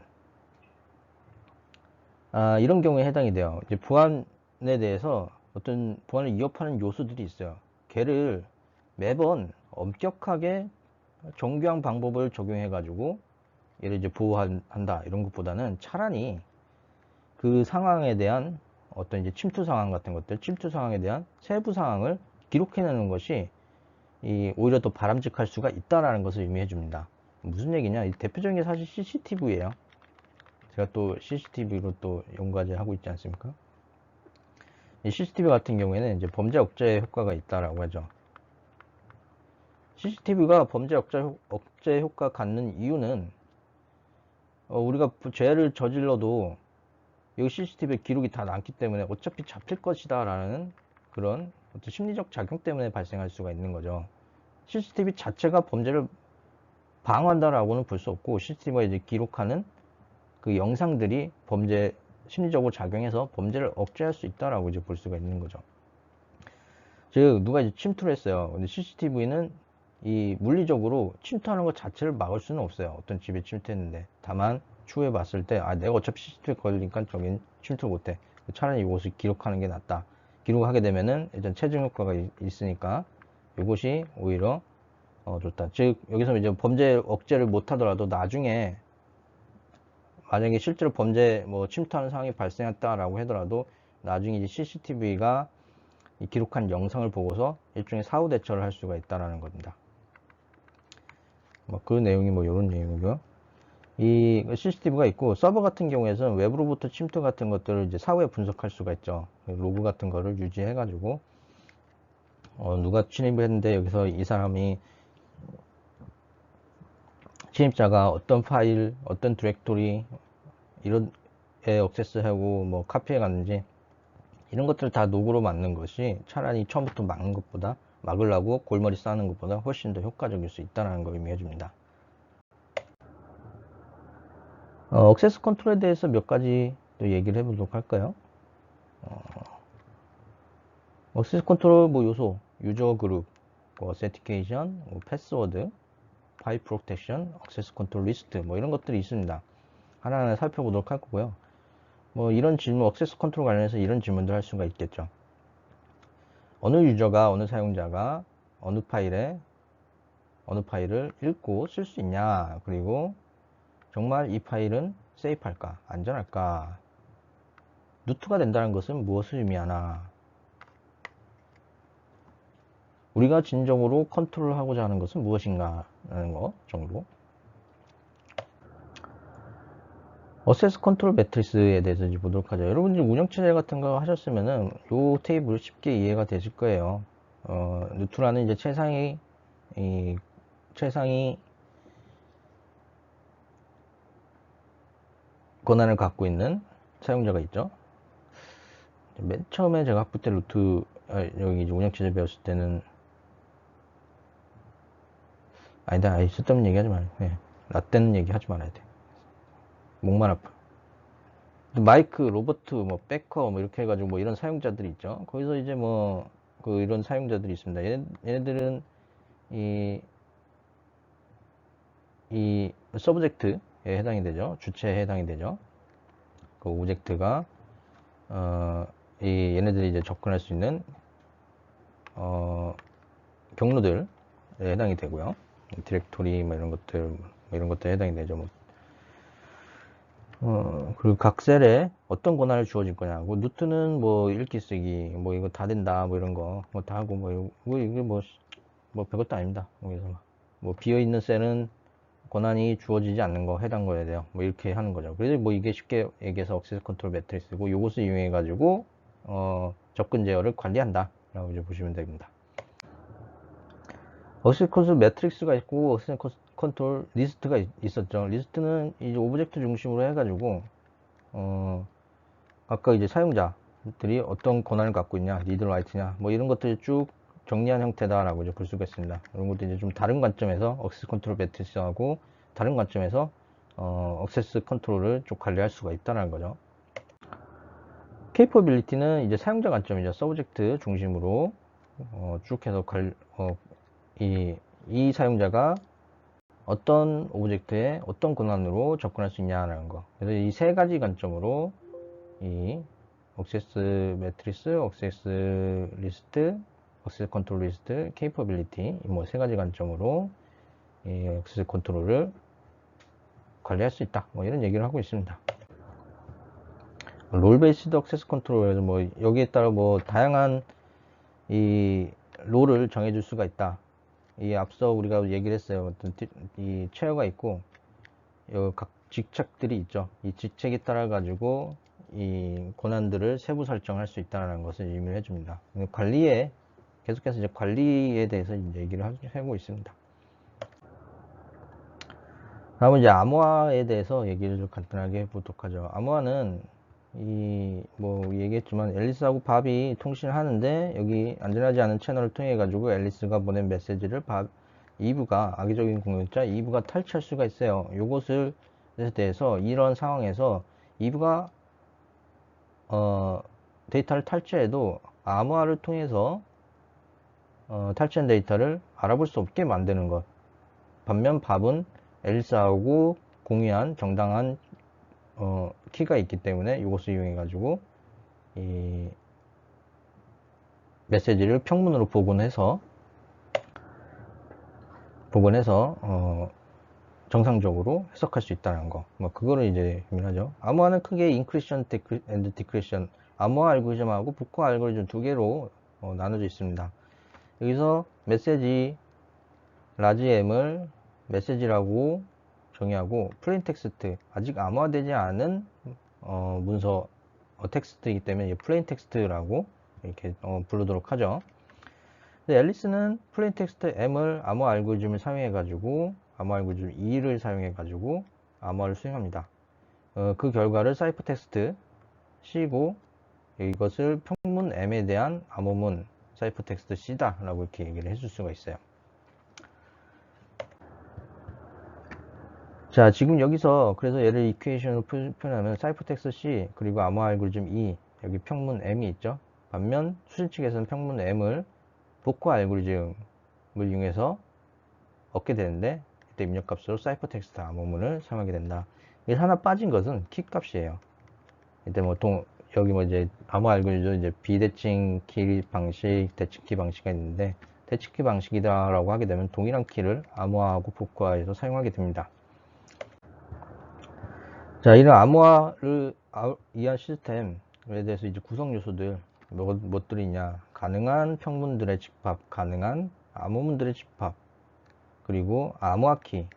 이런 경우에 해당이 돼요. 이제 보안에 대해서 어떤 보안을 위협하는 요소들이 있어요. 걔를 매번 엄격하게 정교한 방법을 적용해 가지고 얘를 이제 보호한다 이런 것보다는 차라리 그 상황에 대한 어떤 이제 침투 상황에 대한 세부 상황을 기록해내는 것이 오히려 더 바람직할 수가 있다라는 것을 의미해 줍니다. 무슨 얘기냐? 대표적인 게 사실 CCTV예요. 제가 또 CCTV로 또 연구과제 하고 있지 않습니까? 이 CCTV 같은 경우에는 이제 범죄 억제 효과가 있다라고 하죠. CCTV가 범죄 억제 효과 갖는 이유는 우리가 죄를 저질러도 여기 CCTV에 기록이 다 남기 때문에 어차피 잡힐 것이다 라는 그런 어떤 심리적 작용 때문에 발생할 수가 있는 거죠. CCTV 자체가 범죄를 방어한다라고는 볼 수 없고 CCTV가 이제 기록하는 그 영상들이 심리적으로 작용해서 범죄를 억제할 수 있다라고 이제 볼 수가 있는 거죠. 즉 누가 이제 침투를 했어요. 근데 CCTV는 이 물리적으로 침투하는 것 자체를 막을 수는 없어요. 어떤 집에 침투했는데 다만 추후에 봤을 때 내가 어차피 CCTV에 걸리니까 저긴 침투 못해. 차라리 이것을 기록하는 게 낫다. 기록하게 되면은 일단 체증 효과가 있으니까 이것이 오히려 좋다. 즉 여기서 이제 범죄 억제를 못하더라도 나중에 만약에 실제로 범죄 침투하는 상황이 발생했다라고 하더라도 나중에 이제 CCTV가 기록한 영상을 보고서 일종의 사후 대처를 할 수가 있다라는 겁니다. 뭐 그 내용이 뭐 이런 내용이고요. 이 CCTV가 있고 서버 같은 경우에는 외부로부터 침투 같은 것들을 이제 사후에 분석할 수가 있죠. 로그 같은 거를 유지해 가지고 누가 침입을 했는데 여기서 이 사람이 침입자가 어떤 파일, 어떤 디렉토리 이런 에 액세스하고 뭐 카피해 갔는지 이런 것들을 다 로그로 막는 것이 차라리 처음부터 막는 것보다 막으려고 골머리 싸는 것보다 훨씬 더 효과적일 수 있다는 걸 의미해 줍니다. 액세스 컨트롤에 대해서 몇 가지 또 얘기를 해보도록 할까요? 액세스 컨트롤 뭐 요소, 유저 그룹, 어센티케이션, 패스워드, 파일 프로텍션, 액세스 컨트롤 리스트 뭐 이런 것들이 있습니다. 하나하나 살펴보도록 할 거고요. 뭐 이런 질문, 액세스 컨트롤 관련해서 이런 질문들 할 수가 있겠죠. 어느 유저가, 어느 사용자가 어느 파일을 읽고 쓸 수 있냐, 그리고 정말 이 파일은 세이프할까, 안전할까, 루트가 된다는 것은 무엇을 의미하나, 우리가 진정으로 컨트롤하고자 하는 것은 무엇인가 라는 것 정도. 어세스 컨트롤 매트리스에 대해서 이제 보도록 하죠. 여러분들 운영체제 같은 거 하셨으면은 요 테이블 쉽게 이해가 되실 거예요. 루트라는 이제 최상위 권한을 갖고 있는 사용자가 있죠. 맨 처음에 제가 학부 때 루트, 여기 이제 운영체제 배웠을 때는, 아니다, 쓸데없는 얘기 하지 말아요. 네. 라떼는 얘기 하지 말아야 돼. 목만 아파. 마이크, 로버트, 뭐, 베커, 뭐, 이렇게 해가지고, 뭐, 이런 사용자들이 있죠. 거기서 이제 뭐, 이런 사용자들이 있습니다. 얘네들은, 이, 서브젝트에 해당이 되죠. 주체에 해당이 되죠. 그 오젝트가, 얘네들이 이제 접근할 수 있는, 경로들에 해당이 되고요. 디렉토리, 뭐, 이런 것들에 해당이 되죠. 뭐. 그리고 각 셀에 어떤 권한을 주어질 거냐. 뭐, 루트는 뭐, 읽기 쓰기, 뭐, 이거 다 된다, 뭐, 이런 거, 뭐, 다 하고, 이게 뭐, 별것도 아닙니다. 여기서. 뭐, 비어있는 셀은 권한이 주어지지 않는 거, 해당 거에 돼요. 뭐, 이렇게 하는 거죠. 그래서 뭐, 이게 쉽게 얘기해서 액세스 컨트롤 매트리스고, 요것을 이용해가지고, 접근 제어를 관리한다. 라고 이제 보시면 됩니다. 액세스 컨트롤 매트릭스가 있고, 액세스 컨트롤 리스트가 있었죠. 리스트는 이제 오브젝트 중심으로 해가지고, 아까 이제 사용자들이 어떤 권한을 갖고 있냐, 리드 라이트냐, 뭐 이런 것들을 쭉 정리한 형태다라고 이제 볼 수가 있습니다. 이런 것도 이제 좀 다른 관점에서 액세스 컨트롤 매트릭스하고 다른 관점에서 액세스 컨트롤을 쭉 관리할 수가 있다는 거죠. 케이퍼빌리티는 이제 사용자 관점이죠. 서브젝트 중심으로 쭉 해서 이 사용자가 어떤 오브젝트에 어떤 권한으로 접근할 수 있냐는 거. 그래서 이 세 가지 관점으로 이 액세스 매트리스, 액세스 리스트, 액세스 컨트롤 리스트, 케이퍼빌리티 뭐 세 가지 관점으로 이 액세스 컨트롤을 관리할 수 있다. 뭐 이런 얘기를 하고 있습니다. 롤 베이스드 액세스 컨트롤에서 뭐 여기에 따라 뭐 다양한 이 롤을 정해줄 수가 있다. 이 앞서 우리가 얘기를 했어요. 어떤 이 체어가 있고 각 직책들이 있죠. 이 직책에 따라 가지고 이 권한들을 세부 설정할 수 있다는 것을 의미해 줍니다. 계속해서 이제 관리에 대해서 이제 얘기를 하고 있습니다. 다음은 이제 암호화에 대해서 얘기를 좀 간단하게 해보도록 하죠. 암호화는 뭐 얘기했지만 앨리스하고 밥이 통신을 하는데 여기 안전하지 않은 채널을 통해 가지고 앨리스가 보낸 메시지를 이브가 악의적인 공격자 이브가 탈취할 수가 있어요. 요것을 대해서 이런 상황에서 이브가 데이터를 탈취해도 암호화를 통해서 탈취한 데이터를 알아볼 수 없게 만드는 것. 반면 밥은 앨리스하고 공유한 정당한 키가 있기 때문에 이것을 이용해 가지고 이 메시지를 평문으로 복원해서 정상적으로 해석할 수 있다는 거. 뭐 그거를 이제 의미하죠. 암호화는 크게 인크리션 앤드 디크리션, 암호화 알고리즘하고 복호화 알고리즘 두 개로 나눠져 있습니다. 여기서 메시지 라지 M을 메시지라고 정의하고 플레인 텍스트, 아직 암호화되지 않은 문서 텍스트이기 때문에 플레인 텍스트라고 이렇게 부르도록 하죠. 근데 앨리스는 플레인 텍스트 M을 암호화 알고리즘을 사용해 가지고 암호화 알고리즘 2를 사용해 가지고 암호화를 수행합니다. 그 결과를 사이퍼 텍스트 C고 이것을 평문 M에 대한 암호문 사이퍼 텍스트 C다 라고 이렇게 얘기를 해줄 수가 있어요. 자, 지금 여기서 그래서 얘를 이퀘이션으로 표현하면 사이퍼 텍스트 C 그리고 암호화 알고리즘 E, 여기 평문 M이 있죠. 반면 수신 측에서는 평문 M을 복호화 알고리즘을 이용해서 얻게 되는데, 이때 입력값으로 사이퍼 텍스트 암호문을 사용하게 된다. 여기서 하나 빠진 것은 키 값이에요. 이때 여기 이제 암호화 알고리즘 이제 비대칭 키 방식, 대칭 키 방식이 있는데, 대칭 키 방식이다라고 하게 되면 동일한 키를 암호화하고 복호화해서 사용하게 됩니다. 자, 이런 암호화를 이해한 시스템에 대해서 이제 구성 요소들 무엇들이 있냐? 가능한 평문들의 집합, 가능한 암호문들의 집합, 그리고 암호화 키,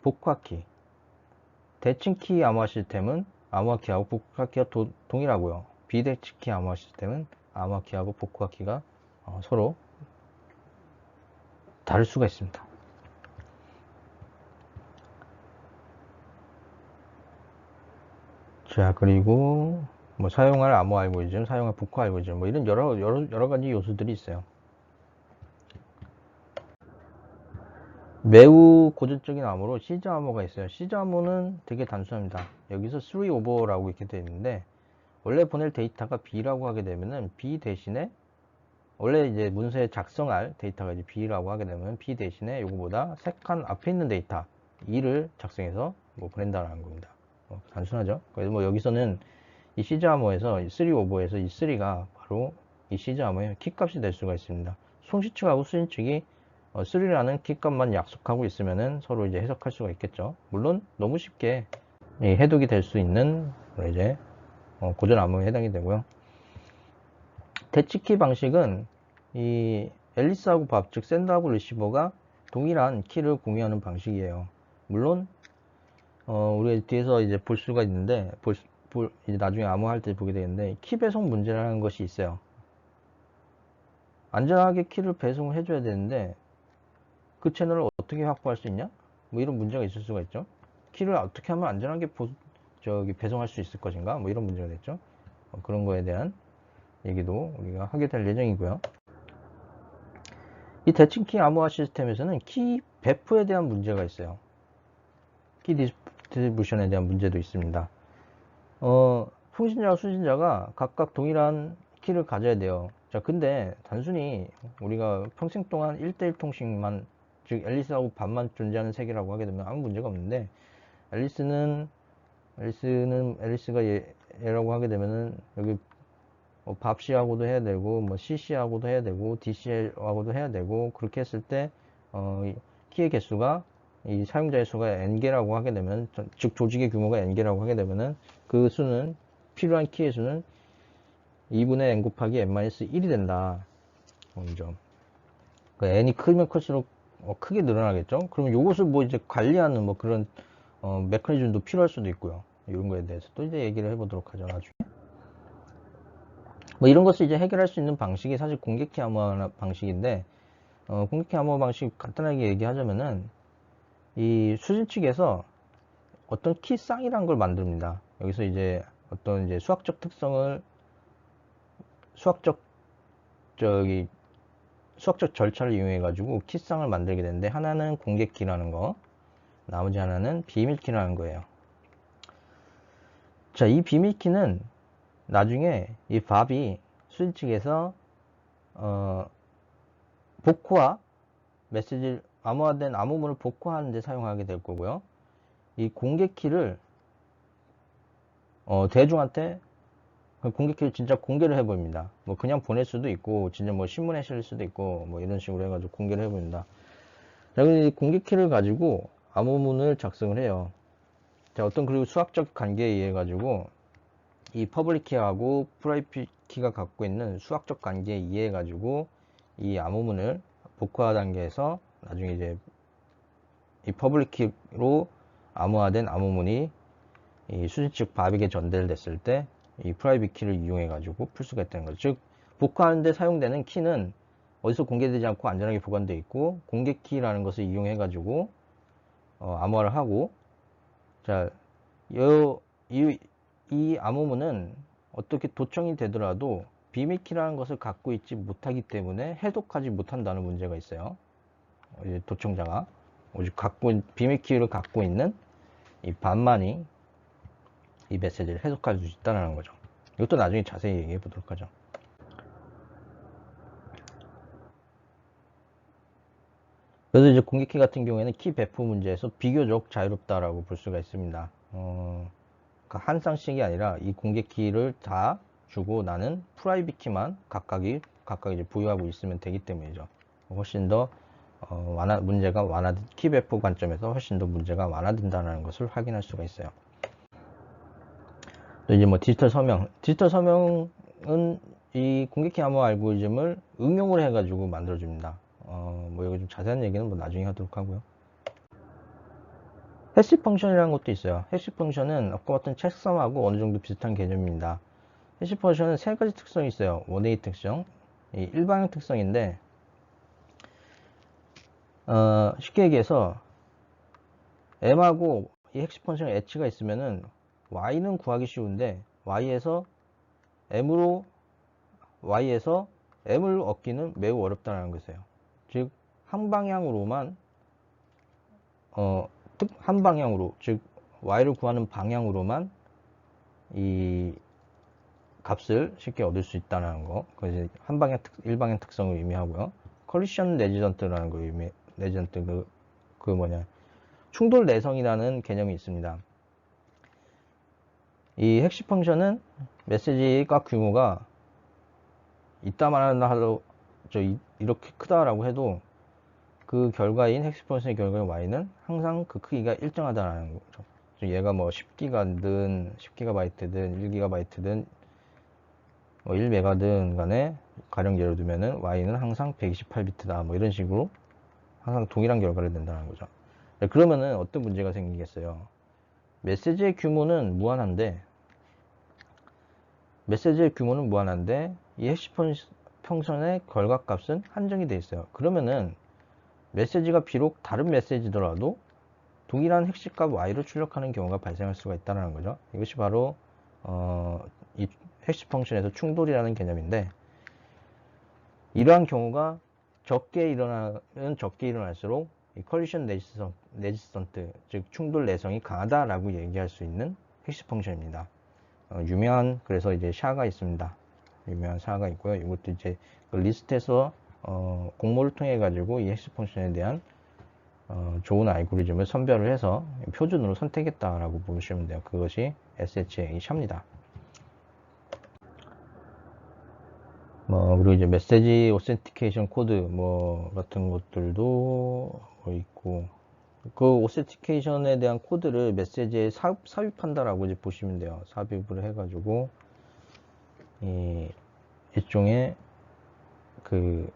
복호화 키. 대칭 키 암호화 시스템은 암호화 키하고 복호화 키가 동일하고요. 비대칭 키 암호화 시스템은 암호화 키하고 복호화 키가 서로 다를 수가 있습니다. 자, 그리고 사용할 암호 알고리즘, 사용할 복호 알고리즘, 이런 여러 가지 요소들이 있어요. 매우 고전적인 암호로 시즈 암호가 있어요. 시즈 암호는 되게 단순합니다. 여기서 3 over라고 이렇게 되어 있는데, 원래 보낼 데이터가 B라고 하게 되면은 B 대신에, 원래 이제 문서에 작성할 데이터가 이제 B라고 하게 되면 B 대신에 요거보다 3칸 앞에 있는 데이터 2를 작성해서 보낸다는 겁니다. 단순하죠. 그래서 여기서는 이 시즈 암호에서 3 over에서 이 3가 바로 이 시즈 암호의 키값이 될 수가 있습니다. 송시 측하고 수신 측이 3라는 키값만 약속하고 있으면은 서로 이제 해석할 수가 있겠죠. 물론 너무 쉽게 해독이 될 수 있는 이제 고전 암호에 해당이 되고요. 대치키 방식은 이 앨리스하고 밥, 즉 샌더하고 리시버가 동일한 키를 공유하는 방식이에요. 물론 우리가 뒤에서 이제 볼 수가 있는데 이제 나중에 암호할 때 보게 되는데 키 배송 문제라는 것이 있어요. 안전하게 키를 배송을 해줘야 되는데 그 채널을 어떻게 확보할 수 있냐? 이런 문제가 있을 수가 있죠. 키를 어떻게 하면 안전하게 배송할 수 있을 것인가? 이런 문제가 됐죠. 그런 거에 대한 얘기도 우리가 하게 될 예정이고요. 이 대칭키 암호화 시스템에서는 키 배포에 대한 문제가 있어요. 키 디스트리뷰션에 대한 문제도 있습니다. 통신자와 수신자가 각각 동일한 키를 가져야 돼요. 자, 근데 단순히 우리가 평생 동안 1대1 통신만, 즉 앨리스하고 밥만 존재하는 세계라고 하게 되면 아무 문제가 없는데, 앨리스가 얘라고 하게 되면은 여기 밥 C하고도 해야 되고 CC하고도 해야 되고 DC하고도 해야 되고, 그렇게 했을 때 키의 개수가, 이 사용자의 수가 n개라고 하게 되면, 즉 조직의 규모가 n개라고 하게 되면은 그 수는, 필요한 키의 수는 2분의 n 곱하기 n-1이 된다. 점. 그 n이 크면 클수록 크게 늘어나겠죠. 그러면 이것을 이제 관리하는 그런 메커니즘도 필요할 수도 있고요. 이런 거에 대해서 또 이제 얘기를 해보도록 하죠, 나중에. 이런 것을 이제 해결할 수 있는 방식이 사실 공개키 암호화 방식인데, 공개키 암호화 방식 간단하게 얘기하자면은 이 수신 측에서 어떤 키쌍이라는 걸 만듭니다. 여기서 이제 어떤 이제 수학적 특성을, 수학적 절차를 이용해 가지고 키쌍을 만들게 되는데, 하나는 공개키라는 거, 나머지 하나는 비밀키라는 거예요. 자, 이 비밀키는 나중에 이 밥이 수신 측에서 복호화 메시지를, 암호화된 암호문을 복호하는 데 사용하게 될 거고요. 이 공개키를 대중한테, 공개키를 진짜 공개를 해버립니다. 그냥 보낼 수도 있고, 진짜 신문에 실을 수도 있고, 이런 식으로 해가지고 공개를 해버립니다. 자, 그럼 이 공개키를 가지고 암호문을 작성을 해요. 자, 그리고 수학적 관계에 의해 가지고 이 퍼블릭 키하고 프라이빗 키가 갖고 있는 수학적 관계 이해해 가지고 이 암호문을 복화 단계에서 나중에 이제 이 퍼블릭 키로 암호화된 암호문이 이 수집 측 바빅에 전달됐을 때 이 프라이빗 키를 이용해 가지고 풀 수가 있다는 거죠. 즉 복화하는데 사용되는 키는 어디서 공개되지 않고 안전하게 보관되어 있고, 공개 키라는 것을 이용해 가지고 암호화를 하고, 자, 이 암호문은 어떻게 도청이 되더라도 비밀키라는 것을 갖고 있지 못하기 때문에 해독하지 못한다는 문제가 있어요. 도청자가 오직 비밀키를 갖고 있는 이 반만이 이 메시지를 해석할 수 있다는 거죠. 이것도 나중에 자세히 얘기해 보도록 하죠. 그래서 이제 공개키 같은 경우에는 키 배포 문제에서 비교적 자유롭다라고 볼 수가 있습니다. 그러니까 한 쌍씩이 아니라 이 공개키를 다 주고 나는 프라이빗 키만 각각 이제 보유하고 있으면 되기 때문이죠. 훨씬 더 키 배포 관점에서 훨씬 더 문제가 완화된다는 것을 확인할 수가 있어요. 또 이제 뭐 디지털 서명은 이 공개키 암호 알고리즘을 응용을 해가지고 만들어줍니다. 뭐 이거 좀 자세한 얘기는 뭐 나중에 하도록 하고요. 해시 펑션이라는 것도 있어요. 해시 펑션은 아까 같은 책섬하고 어느 정도 비슷한 개념입니다. 해시 펑션은 세 가지 특성이 있어요. 원웨이 특성, 일반형 특성인데, 쉽게 얘기해서 m하고 이 해시 펑션에 h가 있으면은 y는 구하기 쉬운데 y에서 m을 얻기는 매우 어렵다는 것이에요. 즉 한 방향으로만 한 방향으로, 즉 y를 구하는 방향으로만 이 값을 쉽게 얻을 수 있다는 거. 그래서 일방향 특성을 의미하고요. 컬리션 레지던트라는 거 레지던트 충돌 내성이라는 개념이 있습니다. 이 핵심 펑션은 메시지가 규모가 이따만하다 하도 이렇게 크다라고 해도 그 결과인 핵심 펑션의 결과인 y는 항상 그 크기가 일정하다는 거죠. 얘가 뭐 10기가든 10기가바이트든 1기가바이트든 1메가든 간에 가령 예를 들면은 y는 항상 128비트다 뭐 이런 식으로 항상 동일한 결과를 낸다는 거죠. 그러면은 어떤 문제가 생기겠어요? 메시지의 규모는 무한한데 이 해시 펑션의 결과값은 한정이 되어 있어요. 그러면은 메시지가 비록 다른 메시지더라도 동일한 핵심값 y로 출력하는 경우가 발생할 수가 있다는 거죠. 이것이 바로 이 해시 펑션에서 충돌이라는 개념인데, 이러한 경우가 적게 일어날수록 이 컬리션 레지스턴트, 즉 충돌 내성이 강하다라고 얘기할 수 있는 해시 펑션입니다. 그래서 이제 샤가 있습니다. 유명한 샤가 있고요. 이것도 이제 그 리스트에서 공모를 통해 가지고 이 해시 펑션에 대한 좋은 알고리즘을 선별을 해서 표준으로 선택했다라고 보시면 돼요. 그것이 SHA 샤입니다. 그리고 이제 메시지 오센티케이션 코드 같은 것들도 있고, 그 오센티케이션에 대한 코드를 메시지에 삽입한다라고 이제 보시면 돼요. 삽입을 해가지고 일종의 그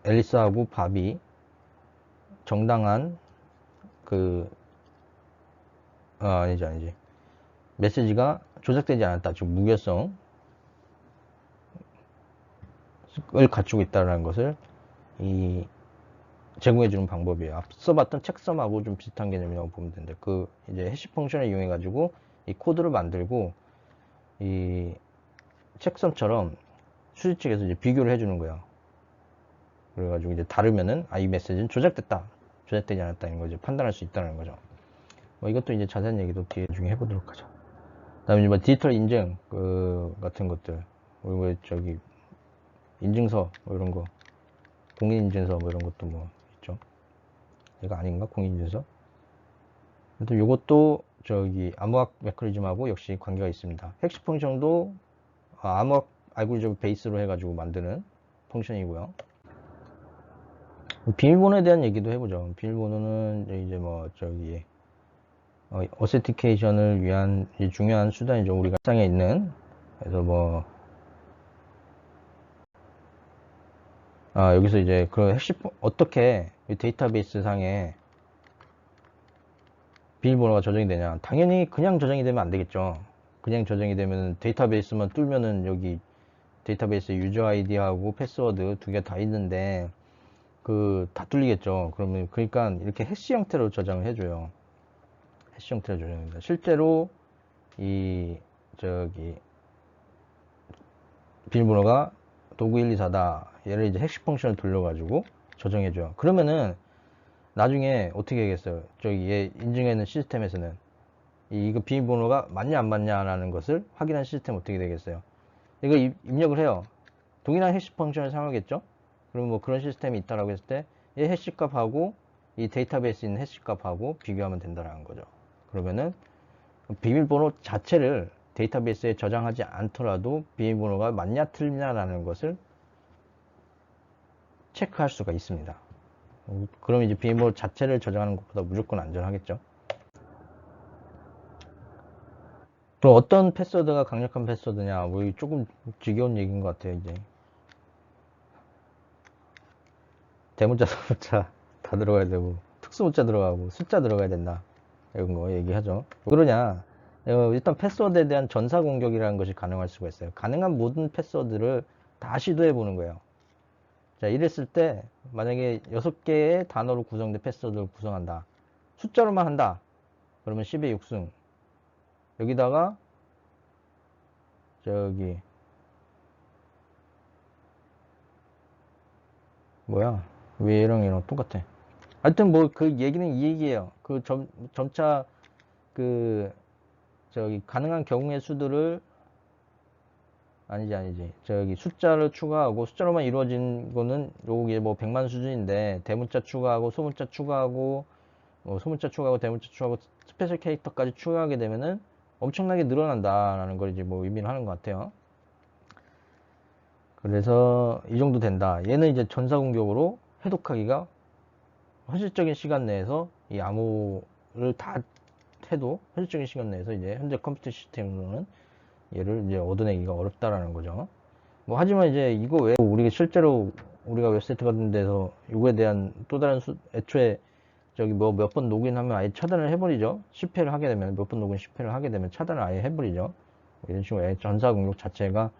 앨리스하고 밥이 정당한 아니지. 메시지가 조작되지 않았다. 즉 무결성을 갖추고 있다는 것을 제공해주는 방법이에요. 앞서 봤던 책섬하고 좀 비슷한 개념이라고 보면 되는데, 이제 해시 펑션을 이용해 가지고 이 코드를 만들고 이 책섬처럼 수집 측에서 이제 비교를 해주는 거예요. 그래가지고 이제 다르면은 이 메시지는 조작되지 않았다 이런 거 이제 판단할 수 있다는 거죠. 이것도 이제 자세한 얘기도 뒤에 중에 해보도록 하죠. 그다음에 이제 디지털 인증 같은 것들, 그리고 인증서 이런 거, 공인인증서 이런 것도 있죠. 이거 아닌가? 공인인증서? 또 이것도 암호학 메커니즘하고 역시 관계가 있습니다. 핵심 펑션도 암호학 알고리즘 베이스로 해가지고 만드는 펑션이고요. 비밀번호에 대한 얘기도 해보죠. 비밀번호는 이제 어세티케이션을 위한 중요한 수단이죠. 우리가 상에 있는. 그래서 뭐 여기서 이제 그 해시 어떻게 데이터베이스 상에 비밀번호가 저장이 되냐. 당연히 그냥 저장이 되면 안 되겠죠. 그냥 저장이 되면 데이터베이스만 뚫면은 여기 데이터베이스 유저 아이디하고 패스워드 두 개 다 있는데 다 뚫리겠죠. 그러면 그러니까 이렇게 해시 형태로 저장을 해줘요. 해시 형태로 저장합니다. 실제로 이 저기 비밀번호가 도구 124다. 얘를 이제 해시 펑션을 돌려가지고 저장해줘요. 그러면은 나중에 어떻게 하겠어요? 저기 얘 인증하는 시스템에서는 이거 비밀번호가 맞냐 안 맞냐라는 것을 확인하는 시스템 어떻게 되겠어요? 이거 입력을 해요. 동일한 해시 펑션을 사용하겠죠? 그럼 뭐 그런 시스템이 있다라고 했을 때 이 해시 값하고 이 데이터베이스에 있는 해시 값하고 비교하면 된다라는 거죠. 그러면은 비밀번호 자체를 데이터베이스에 저장하지 않더라도 비밀번호가 맞냐 틀리냐라는 것을 체크할 수가 있습니다. 그럼 이제 비밀번호 자체를 저장하는 것보다 무조건 안전하겠죠. 그럼 어떤 패스워드가 강력한 패스워드냐? 뭐 조금 지겨운 얘기인 것 같아요. 이제 대문자, 소문자 다 들어가야 되고 특수문자 들어가고 숫자 들어가야 된다. 이런 거 얘기하죠. 왜 그러냐? 일단 패스워드에 대한 전사 공격이라는 것이 가능할 수가 있어요. 가능한 모든 패스워드를 다 시도해 보는 거예요. 자, 이랬을 때 만약에 6개의 단어로 구성된 패스워드를 구성한다. 숫자로만 한다. 그러면 10의 6승. 여기다가 저기 뭐야? 왜 얘랑 똑같아? 하여튼 뭐 그 얘기는 이 얘기예요. 점차 그 저기 가능한 경우의 수들을 아니지 저기 숫자를 추가하고 숫자로만 이루어진 거는 요게 뭐 100만 수준인데 대문자 추가하고 소문자 추가하고 소문자 추가하고 대문자 추가하고 스페셜 캐릭터까지 추가하게 되면은 엄청나게 늘어난다라는 걸 이제 뭐 의미를 하는 것 같아요. 그래서 이 정도 된다. 얘는 이제 전사 공격으로 해독하기가 현실적인 시간 내에서 이 암호를 다 해도 현실적인 시간 내에서 이제 현재 컴퓨터 시스템으로는 얘를 이제 얻어내기가 어렵다라는 거죠. 뭐 하지만 이제 이거 외에 우리가 실제로 우리가 웹사이트 같은 데서 이거에 대한 또 다른 애초에 저기 뭐 몇 번 로그인하면 아예 차단을 해버리죠. 실패를 하게 되면 몇 번 로그인 실패를 하게 되면 차단을 아예 해버리죠. 이런 식으로 전사 공격 자체가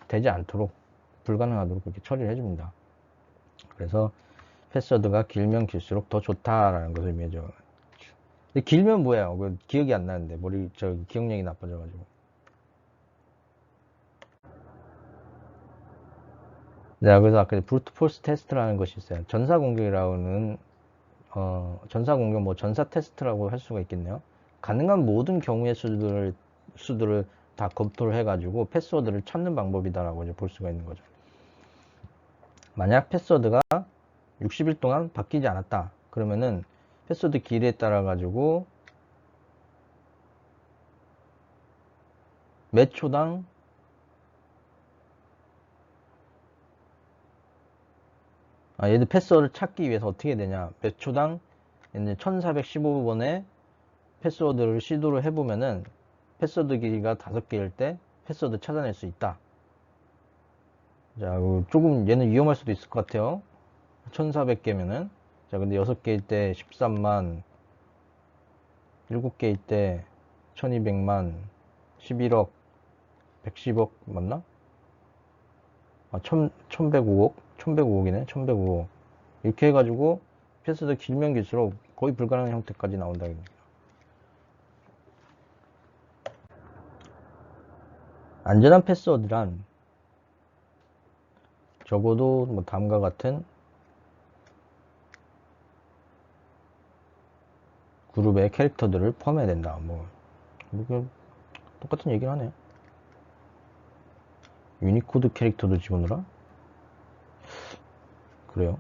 되지 않도록 불가능하도록 그렇게 처리를 해줍니다. 그래서 패스워드가 길면 길수록 더 좋다라는 것을 의미하죠. 근데 길면 뭐예요? 기억이 안 나는데 기억력이 나빠져가지고. 네, 그래서 아까 브루트 포스 테스트라는 것이 있어요. 전사 공격이라고는 전사 공격 뭐 전사 테스트라고 할 수가 있겠네요. 가능한 모든 경우의 수들을 다 검토를 해가지고 패스워드를 찾는 방법이다라고 이제 볼 수가 있는 거죠. 만약 패스워드가 60일 동안 바뀌지 않았다. 그러면은 패스워드 길이에 따라 가지고 몇 초당 얘들 패스워드를 찾기 위해서 어떻게 되냐. 몇 초당 1415번의 패스워드를 시도를 해보면은 패스워드 길이가 5개일 때 패스워드 찾아낼 수 있다. 자, 조금 얘는 위험할 수도 있을 것 같아요. 1400개면은. 자, 근데 6개일 때 13만, 7개일 때 1200만, 11억, 110억 맞나? 1105억? 1105억이네? 1105억. 이렇게 해가지고 패스워드 길면 길수록 거의 불가능한 형태까지 나온다. 안전한 패스워드란 적어도 뭐 다음과 같은 그룹의 캐릭터들을 포함해야 된다. 똑같은 얘기를 하네. 유니코드 캐릭터도 집어넣어라? 그래요.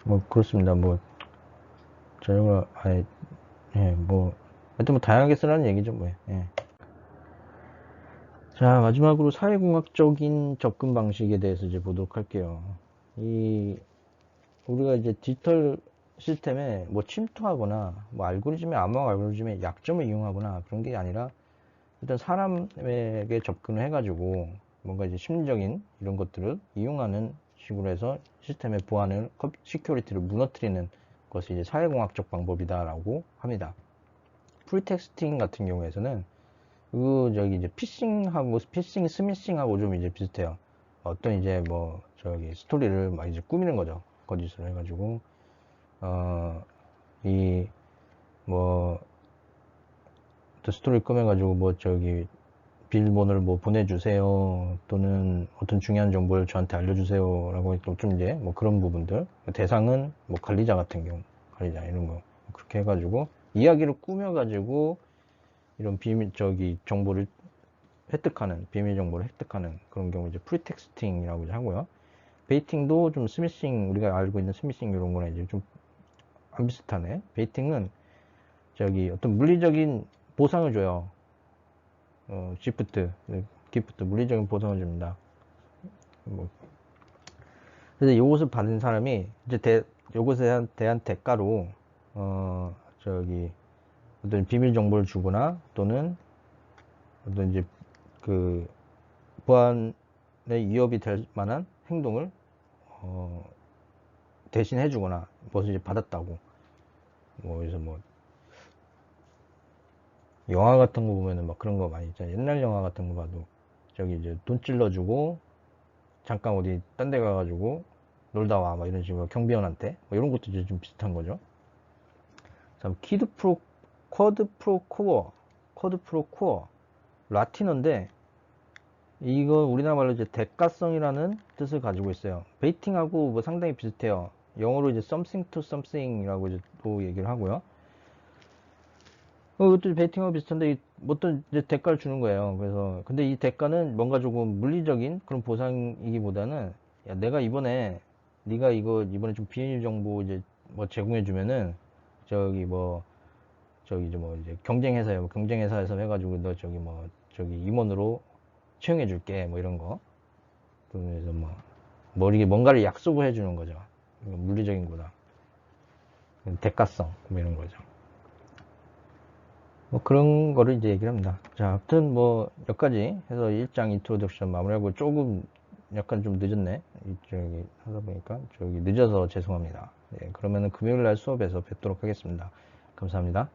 뭐 그렇습니다. 뭐 저희가 아예 하여튼 뭐 다양하게 쓰라는 얘기죠. 뭐. 예. 자, 마지막으로 사회공학적인 접근 방식에 대해서 이제 보도록 할게요. 우리가 이제 디지털 시스템에 뭐 침투하거나 뭐 알고리즘의 암호화 알고리즘의 약점을 이용하거나 그런 게 아니라 일단 사람에게 접근을 해가지고 뭔가 이제 심리적인 이런 것들을 이용하는 식으로 해서 시스템의 보안을, 시큐리티를 무너뜨리는 것이 이제 사회공학적 방법이다라고 합니다. 프리텍스팅 같은 경우에서는 이제 피싱, 스미싱하고 좀 이제 비슷해요. 어떤 이제 뭐 스토리를 막 이제 꾸미는 거죠. 거짓으로 해가지고 뭐 또 스토리를 꾸며가지고 비밀번호를 뭐 보내주세요, 또는 어떤 중요한 정보를 저한테 알려주세요 라고 좀 이제 뭐 그런 부분들, 대상은 뭐 관리자 같은 경우, 관리자 이런 거 그렇게 해가지고 이야기를 꾸며가지고 이런 정보를 획득하는, 비밀 정보를 획득하는 그런 경우 이제 프리텍스팅이라고 이제 하고요. 베이팅도 좀 스미싱, 우리가 알고 있는 스미싱 이런 거랑 이제 좀 안 비슷하네. 베이팅은 어떤 물리적인 보상을 줘요. 기프트, 물리적인 보상을 줍니다. 뭐. 그래서 이것을 받은 사람이 이제 요것에 대한 대가로 어떤 비밀 정보를 주거나 또는 어떤 이제 보안에 위협이 될 만한 행동을 대신 해주거나 무엇을 이제 받았다고. 그래서 영화 같은 거 보면은 막 그런 거 많이 있잖아요. 옛날 영화 같은 거 봐도 이제 돈 찔러주고 잠깐 어디 딴 데 가가지고 놀다 와, 막 이런 식으로 경비원한테 이런 것도 이제 좀 비슷한 거죠. 다음 쿼드 프로 코어 라틴어인데 이거 우리나라 말로 이제 대가성이라는 뜻을 가지고 있어요. 베이팅하고 뭐 상당히 비슷해요. 영어로 이제 something to something이라고 이제 또 얘기를 하고요. 이것도 베이팅하고 비슷한데 어떤 이제 대가를 주는 거예요. 그래서 근데 이 대가는 뭔가 조금 물리적인 그런 보상이기보다는, 야, 내가 네가 이번에 좀 비밀 정보 이제 뭐 제공해 주면은 이제 경쟁회사에서 해가지고 너 임원으로 채용해 줄게, 뭐 이런 거. 그래서 이게 뭔가를 약속을 해주는 거죠. 물리적인 거다. 대가성 뭐 이런 거죠. 뭐 그런 거를 이제 얘기를 합니다. 자, 아무튼 뭐 여기까지 해서 1장 인트로덕션 마무리하고, 조금 약간 좀 늦었네. 하다 보니까 늦어서 죄송합니다. 예, 그러면은 금요일 날 수업에서 뵙도록 하겠습니다. 감사합니다.